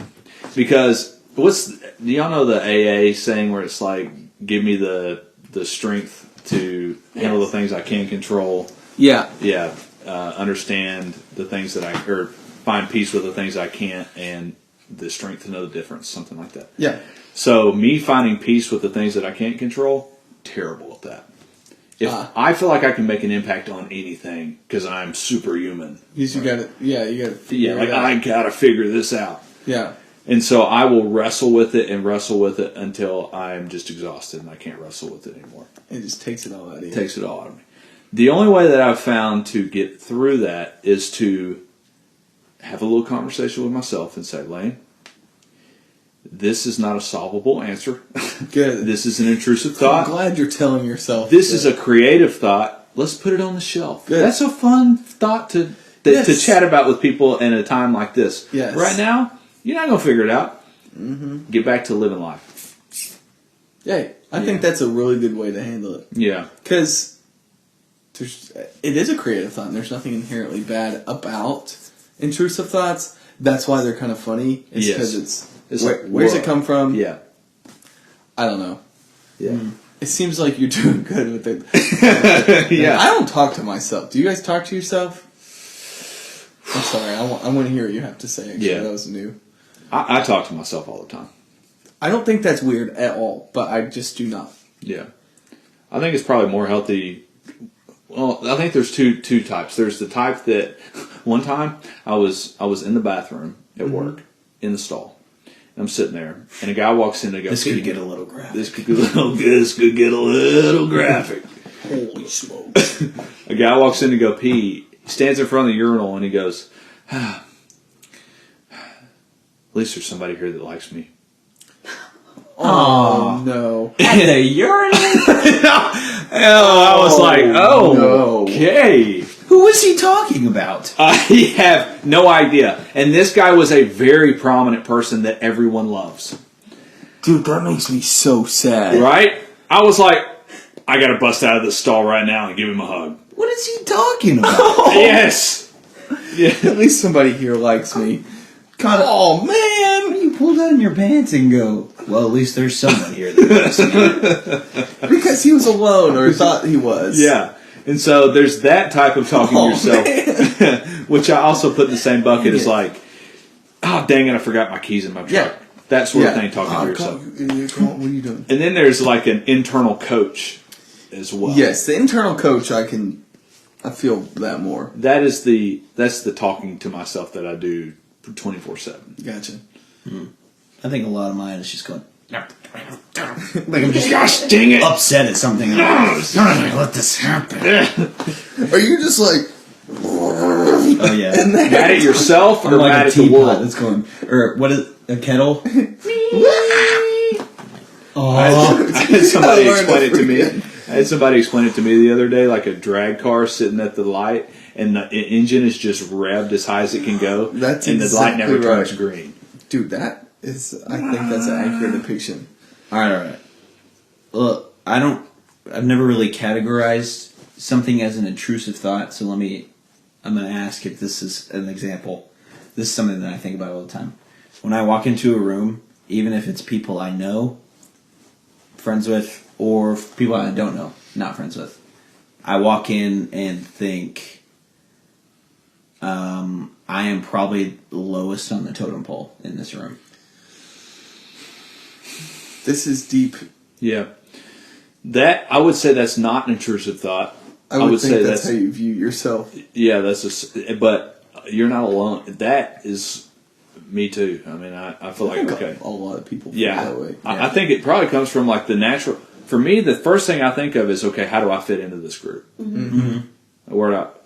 Speaker 1: Because do y'all know the AA saying where it's like, give me the strength to handle the things I can control.
Speaker 3: Yeah.
Speaker 1: Yeah. Understand the things or find peace with the things I can't, and the strength to know the difference, something like that.
Speaker 3: Yeah.
Speaker 1: So me finding peace with the things that I can't control, terrible at that. If I feel like I can make an impact on anything because I'm superhuman.
Speaker 3: Because you got to, you got to
Speaker 1: Yeah, like I gotta figure this out.
Speaker 3: Yeah.
Speaker 1: And so I will wrestle with it until I'm just exhausted and I can't wrestle with it anymore.
Speaker 3: It just takes it all out of you.
Speaker 1: It takes it all out of me. The only way that I've found to get through that is to have a little conversation with myself and say, Lane, this is not a solvable answer.
Speaker 3: Good.
Speaker 1: This is an intrusive thought.
Speaker 3: I'm glad you're telling yourself
Speaker 1: This is a creative thought. Let's put it on the shelf.
Speaker 3: Good.
Speaker 1: That's a fun thought to chat about with people in a time like this.
Speaker 3: Yes.
Speaker 1: Right now, you're not going to figure it out. Mm-hmm. Get back to living life.
Speaker 3: Yeah, I think that's a really good way to handle it.
Speaker 1: Yeah.
Speaker 3: Because it is a creative thought, and there's nothing inherently bad about intrusive thoughts. That's why they're kind of funny. It's because where's it come from?
Speaker 1: Yeah.
Speaker 3: I don't know.
Speaker 1: Yeah.
Speaker 3: It seems like you're doing good with it.
Speaker 1: Yeah.
Speaker 3: I don't talk to myself. Do you guys talk to yourself? I'm sorry. I want to hear what you have to say. Actually, that was new.
Speaker 1: I talk to myself all the time.
Speaker 3: I don't think that's weird at all, but I just do not.
Speaker 1: Yeah. I think it's probably more healthy. Well, I think there's two types. There's the type that one time I was in the bathroom at work in the stall. And I'm sitting there, and a guy walks in and goes,
Speaker 2: This could get a little graphic.
Speaker 1: This could get a little graphic.
Speaker 3: Holy smokes.
Speaker 1: A guy walks in to go pee. He stands in front of the urinal and he goes, at least there's somebody here that likes me.
Speaker 3: Oh, no.
Speaker 2: At the urinal?
Speaker 1: I was like,
Speaker 3: no.
Speaker 1: Okay.
Speaker 2: Who was he talking about?
Speaker 1: I have no idea. And this guy was a very prominent person that everyone loves.
Speaker 3: Dude, that makes me so sad.
Speaker 1: Right? I was like, I gotta bust out of this stall right now and give him a hug.
Speaker 2: What is he talking about?
Speaker 1: Yes! Yeah.
Speaker 3: At least somebody here likes me.
Speaker 2: God,
Speaker 3: Oh, man!
Speaker 2: you pull down your pants and go, well, at least there's someone here that likes me.
Speaker 3: Because he was alone, or thought he was.
Speaker 1: Yeah. And so there's that type of talking to yourself, which I also put in the same bucket as like, oh, dang it, I forgot my keys in my truck.
Speaker 3: Yeah.
Speaker 1: That sort of thing, talking to yourself.
Speaker 3: What are you doing?
Speaker 1: And then there's like an internal coach as well.
Speaker 3: Yes, the internal coach, I feel that more.
Speaker 1: That's the talking to myself that I do 24/7.
Speaker 3: Gotcha.
Speaker 2: I think a lot of mine is just going,
Speaker 1: Like I'm just, gosh dang it.
Speaker 2: upset at something. Let this happen.
Speaker 3: Are you just like...
Speaker 2: Oh, yeah.
Speaker 1: Mad at yourself or
Speaker 2: Or like
Speaker 1: mad
Speaker 2: a
Speaker 1: at the
Speaker 2: teapot
Speaker 1: world?
Speaker 2: that's going, or what is a kettle?
Speaker 1: I had somebody
Speaker 3: I learned
Speaker 1: explain it to me.
Speaker 3: again.
Speaker 1: I had somebody explain it to me the other day, like a drag car sitting at the light, and the engine is just revved as high as it can go,
Speaker 3: That's
Speaker 1: and the light never
Speaker 3: exactly right.
Speaker 1: turns green.
Speaker 3: Dude, I think that's an accurate depiction.
Speaker 2: All right. Look, I've never really categorized something as an intrusive thought, so I'm going to ask if this is an example. This is something that I think about all the time. When I walk into a room, even if it's people I know, friends with, or people I don't know, not friends with, I walk in and think, I am probably the lowest on the totem pole in this room.
Speaker 3: This is deep.
Speaker 1: Yeah, I would say that's not an intrusive thought.
Speaker 3: I would think that's how you view yourself.
Speaker 1: Yeah, but you're not alone. That is me too. I mean, I feel like okay.
Speaker 3: A lot of people feel that way.
Speaker 1: I think it probably comes from like the natural. For me, the first thing I think of is okay. How do I fit into this group? Mm-hmm.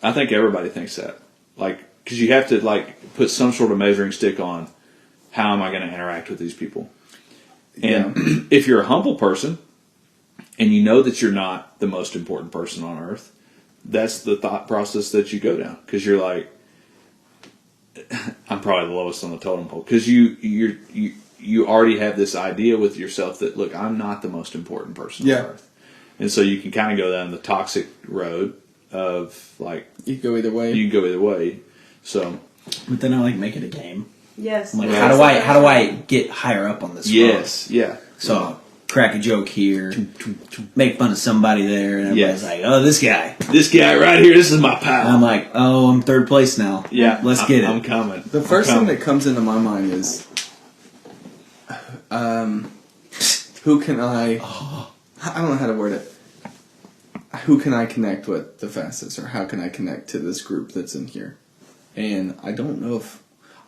Speaker 1: I think everybody thinks that, like, because you have to like put some sort of measuring stick on how am I going to interact with these people. And if you're a humble person and you know that you're not the most important person on earth, that's the thought process that you go down, because you're like, I'm probably the lowest on the totem pole, because you you already have this idea with yourself that, look, I'm not the most important person on earth. And so you can kind of go down the toxic road of, like...
Speaker 3: You can go either way.
Speaker 1: You can go either way. So...
Speaker 2: But then I like make it a game.
Speaker 4: Yes.
Speaker 2: I'm like, how do I get higher up on this road?
Speaker 1: Yes, yeah.
Speaker 2: So I'll crack a joke here, make fun of somebody there, and everybody's like, oh, this guy.
Speaker 1: This guy right here, this is my pal.
Speaker 2: And I'm like, oh, I'm third place now.
Speaker 1: Yeah.
Speaker 2: Let's get it.
Speaker 1: I'm coming.
Speaker 3: The first thing that comes into my mind is, who can I don't know how to word it. Who can I connect with the fastest, or how can I connect to this group that's in here? And I don't know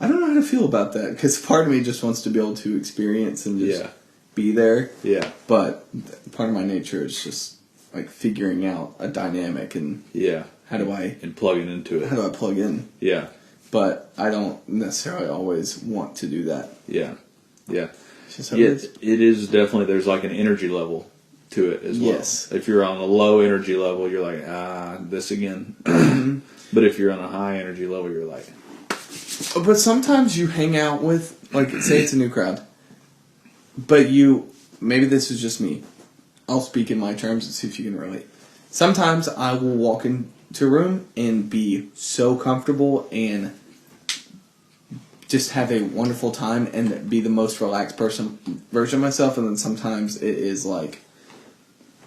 Speaker 3: how to feel about that, because part of me just wants to be able to experience and just be there.
Speaker 1: Yeah.
Speaker 3: But part of my nature is just like figuring out a dynamic and how do I
Speaker 1: plugging into it.
Speaker 3: How do I plug in?
Speaker 1: Yeah.
Speaker 3: But I don't necessarily always want to do that.
Speaker 1: Yeah. Yeah.
Speaker 3: It's just how it is.
Speaker 1: It is definitely, there's like an energy level to it as well.
Speaker 3: Yes.
Speaker 1: If you're on a low energy level, you're like, this again. But if you're on a high energy level, you're like...
Speaker 3: But sometimes you hang out with, like, say it's a new crowd, but maybe this is just me. I'll speak in my terms and see if you can relate. Sometimes I will walk into a room and be so comfortable and just have a wonderful time and be the most relaxed version of myself, and then sometimes it is like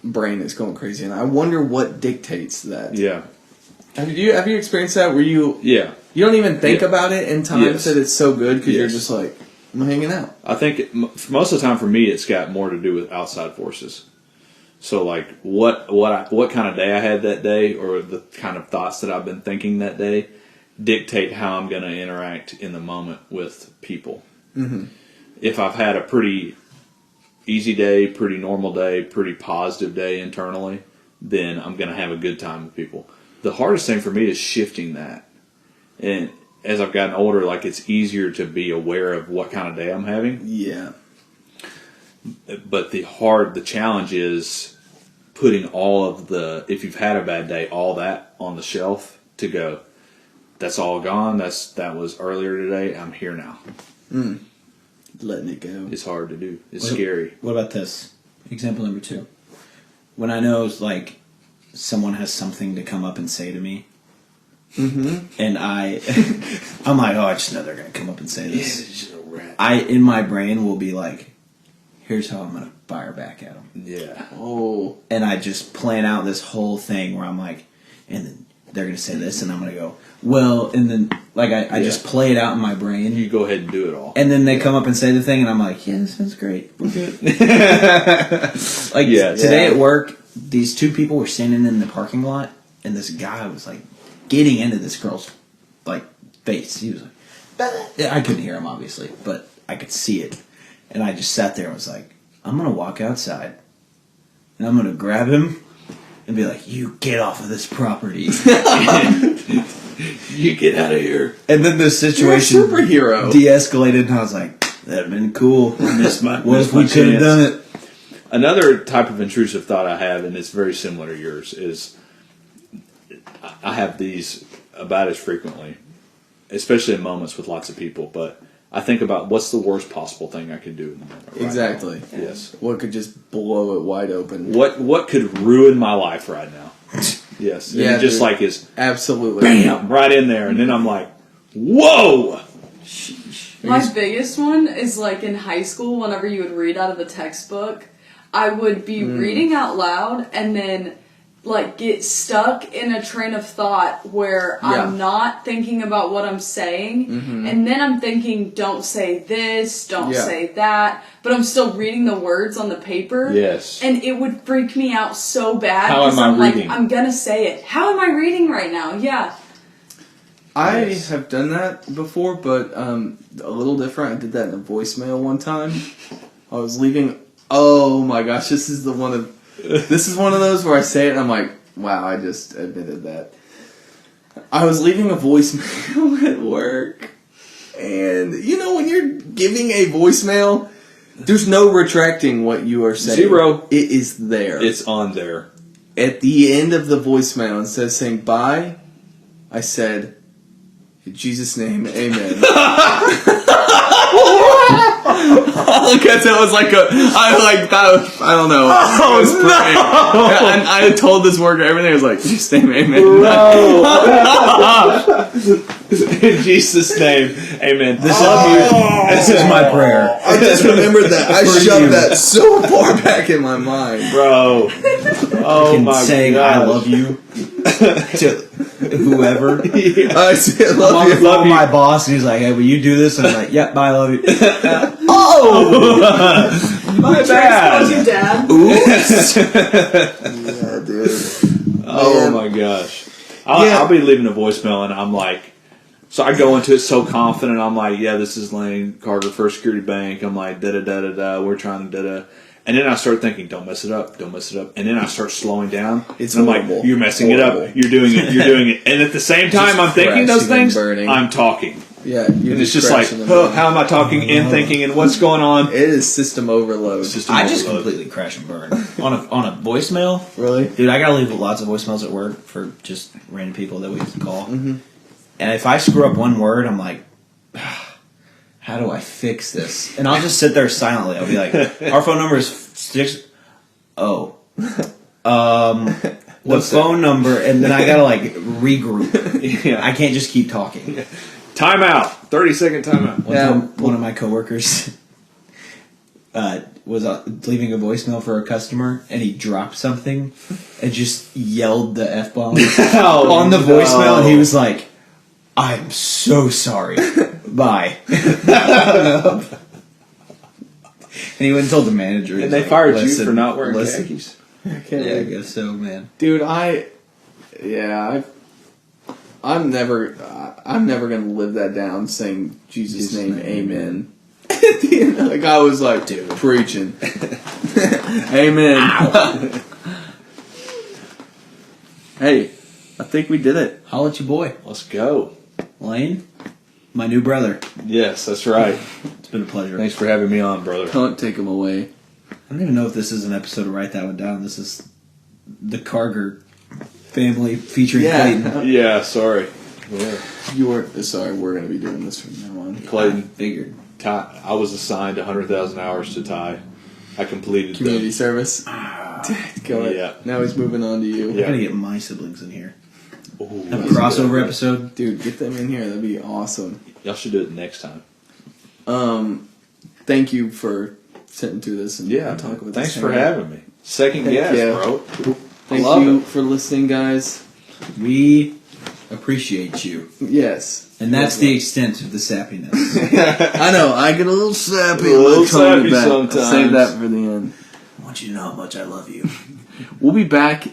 Speaker 3: brain is going crazy, and I wonder what dictates that.
Speaker 1: Yeah.
Speaker 3: Have you experienced that where you you don't even think about it in times that it's so good because you're just like, I'm hanging out.
Speaker 1: I think most of the time for me it's got more to do with outside forces. So like what kind of day I had that day, or the kind of thoughts that I've been thinking that day, dictate how I'm going to interact in the moment with people. Mm-hmm. If I've had a pretty easy day, pretty normal day, pretty positive day internally, then I'm going to have a good time with people. The hardest thing for me is shifting that. And as I've gotten older, like, it's easier to be aware of what kind of day I'm having.
Speaker 3: Yeah.
Speaker 1: But the challenge is putting all of if you've had a bad day, all that on the shelf to go, that's all gone. That was earlier today. I'm here now.
Speaker 3: Letting it go.
Speaker 1: It's hard to do. It's scary.
Speaker 2: What about this? Example number 2. When I know, like, someone has something to come up and say to me, and I'm like, oh, I just know they're going to come up and say this. In my brain will be like, here's how I'm going to fire back at them.
Speaker 1: Yeah.
Speaker 3: Oh.
Speaker 2: And I just plan out this whole thing where I'm like, and then they're going to say this, and I'm going to go, well, and then, like, I just play it out in my brain.
Speaker 1: You go ahead and do it all.
Speaker 2: And then they come up and say the thing, and I'm like, yeah, this sounds great. We're good. Today at work, these 2 people were standing in the parking lot, and this guy was, like, getting into this girl's, like, face. He was like, I couldn't hear him, obviously, but I could see it. And I just sat there and was like, I'm going to walk outside, and I'm going to grab him and be like, you get off of this property.
Speaker 1: You get out of here.
Speaker 2: And then the situation
Speaker 3: You're a superhero.
Speaker 2: de-escalated, and I was like, that'd have been cool. What if we could have done it?
Speaker 1: Another type of intrusive thought I have, and it's very similar to yours, is I have these about as frequently, especially in moments with lots of people, but I think about what's the worst possible thing I could do in the moment. Right
Speaker 3: Exactly.
Speaker 1: now. Yes.
Speaker 3: What could just blow it wide open?
Speaker 1: What could ruin my life right now? Yes.
Speaker 3: Yeah,
Speaker 1: and it just
Speaker 3: dude.
Speaker 1: like is
Speaker 3: Absolutely.
Speaker 1: bam right in there, and then I'm like, whoa.
Speaker 4: My biggest one is like in high school, whenever you would read out of the textbook, I would be reading out loud and then like get stuck in a train of thought where I'm not thinking about what I'm saying, and then I'm thinking, don't say this, don't say that, but I'm still reading the words on the paper.
Speaker 1: Yes.
Speaker 4: And it would freak me out so bad.
Speaker 1: How am I
Speaker 4: I'm
Speaker 1: reading?
Speaker 4: like, I'm gonna say it. How am I reading right now? Yeah.
Speaker 3: I have done that before, but a little different. I did that in a voicemail one time. I was leaving. Oh my gosh, this is one of those where I say it and I'm like, wow, I just admitted that. I was leaving a voicemail at work, and you know when you're giving a voicemail, there's no retracting what you are saying.
Speaker 1: 0.
Speaker 3: It is there.
Speaker 1: It's on there.
Speaker 3: At the end of the voicemail, instead of saying bye, I said, in Jesus' name, amen. Look at that was like I don't know. I was praying. I had told this worker everything. I was like, just name amen.
Speaker 1: In Jesus' name, amen.
Speaker 2: This is my prayer.
Speaker 3: I just remembered that. I shoved that so far back in my mind.
Speaker 1: Bro. Oh
Speaker 2: And
Speaker 1: my
Speaker 2: saying
Speaker 1: gosh.
Speaker 2: I love you to whoever.
Speaker 3: I said,
Speaker 2: I'm on
Speaker 3: love
Speaker 2: the
Speaker 3: you.
Speaker 2: phone with my boss, and he's like, "Hey, will you do this?" And I'm like, "Yep, bye, I love you."
Speaker 1: My bad.
Speaker 4: Your dad.
Speaker 3: Yeah, dude.
Speaker 1: Oh my gosh. I'll be leaving a voicemail and I'm like, so I go into it so confident. I'm like, yeah, this is Lane Carter, First Security Bank. I'm like, da da da da da. We're trying to da da. And then I start thinking, don't mess it up, don't mess it up. And then I start slowing down.
Speaker 3: It's
Speaker 1: and I'm
Speaker 3: horrible.
Speaker 1: like, you're messing it up. You're doing it. You're doing it. And at the same time, I'm thinking those
Speaker 3: crashing and
Speaker 1: things.
Speaker 3: burning.
Speaker 1: I'm talking.
Speaker 3: Yeah, you're
Speaker 1: And it's just like,
Speaker 3: crashing
Speaker 1: oh, how am I talking and thinking and what's going on?
Speaker 3: It is system overload.
Speaker 1: It's just
Speaker 2: I just
Speaker 1: overload.
Speaker 2: completely crash and burn on a voicemail.
Speaker 3: Really?
Speaker 2: Dude, I gotta leave lots of voicemails at work for just random people that we call. Mm-hmm. And if I screw up one word, I'm like, how do I fix this? And I'll just sit there silently. I'll be like, our phone number is 6. Oh. The phone number, and then I gotta like regroup.
Speaker 1: Yeah.
Speaker 2: I can't just keep talking.
Speaker 1: Timeout. 30-second timeout.
Speaker 2: One of my coworkers was leaving a voicemail for a customer, and he dropped something and just yelled the F-bomb on the voicemail, and he was like, "I'm so sorry. Bye." And he went and told the manager.
Speaker 1: And
Speaker 2: He's
Speaker 1: they
Speaker 2: like,
Speaker 1: fired you
Speaker 2: "Listen,
Speaker 1: for not wearing
Speaker 2: listen."
Speaker 1: khakis.
Speaker 3: I can't
Speaker 2: Yeah, I
Speaker 3: believe it.
Speaker 2: guess so, man.
Speaker 3: Dude, I'm never gonna live that down saying Jesus' name, amen. At the end, like I was like, dude, preaching, amen. Hey, I think we did it.
Speaker 2: Holla at your boy,
Speaker 1: Let's go.
Speaker 2: Lane, my new brother.
Speaker 1: Yes, that's right.
Speaker 2: It's been a pleasure.
Speaker 1: Thanks for having me on, brother.
Speaker 3: Don't take him away.
Speaker 2: I don't even know if this is an episode to write that one down. This is the Carger family featuring Clayton.
Speaker 1: Yeah, sorry. Yeah.
Speaker 3: You were sorry. We're gonna be doing this from now on.
Speaker 1: Clayton,
Speaker 2: Figured.
Speaker 1: Ty, I was assigned 100,000 hours to Ty. I completed
Speaker 3: Community service. Go ahead.
Speaker 1: Yeah.
Speaker 3: Now he's moving on to you.
Speaker 2: I
Speaker 1: Yeah.
Speaker 2: gotta get my siblings in here.
Speaker 1: Ooh,
Speaker 2: Have a
Speaker 1: that's
Speaker 2: crossover
Speaker 1: good.
Speaker 2: episode.
Speaker 3: Dude, get them in here. That'd be awesome.
Speaker 1: Y'all should do it next time.
Speaker 3: Thank you for sitting through this and
Speaker 1: Yeah,
Speaker 3: talking with
Speaker 1: thanks
Speaker 3: us.
Speaker 1: for having me. Second
Speaker 3: Heck
Speaker 1: guess,
Speaker 3: yeah.
Speaker 1: bro.
Speaker 3: Thank
Speaker 1: Love
Speaker 3: you
Speaker 1: it.
Speaker 3: for listening, guys.
Speaker 2: We appreciate you.
Speaker 3: Yes.
Speaker 2: And that's the extent of the sappiness.
Speaker 3: I know, I get a little sappy.
Speaker 1: A little
Speaker 3: I'm coming
Speaker 1: sappy
Speaker 3: back.
Speaker 1: sometimes.
Speaker 3: I'll save that for the end.
Speaker 2: I want you to know how much I love you.
Speaker 3: We'll be back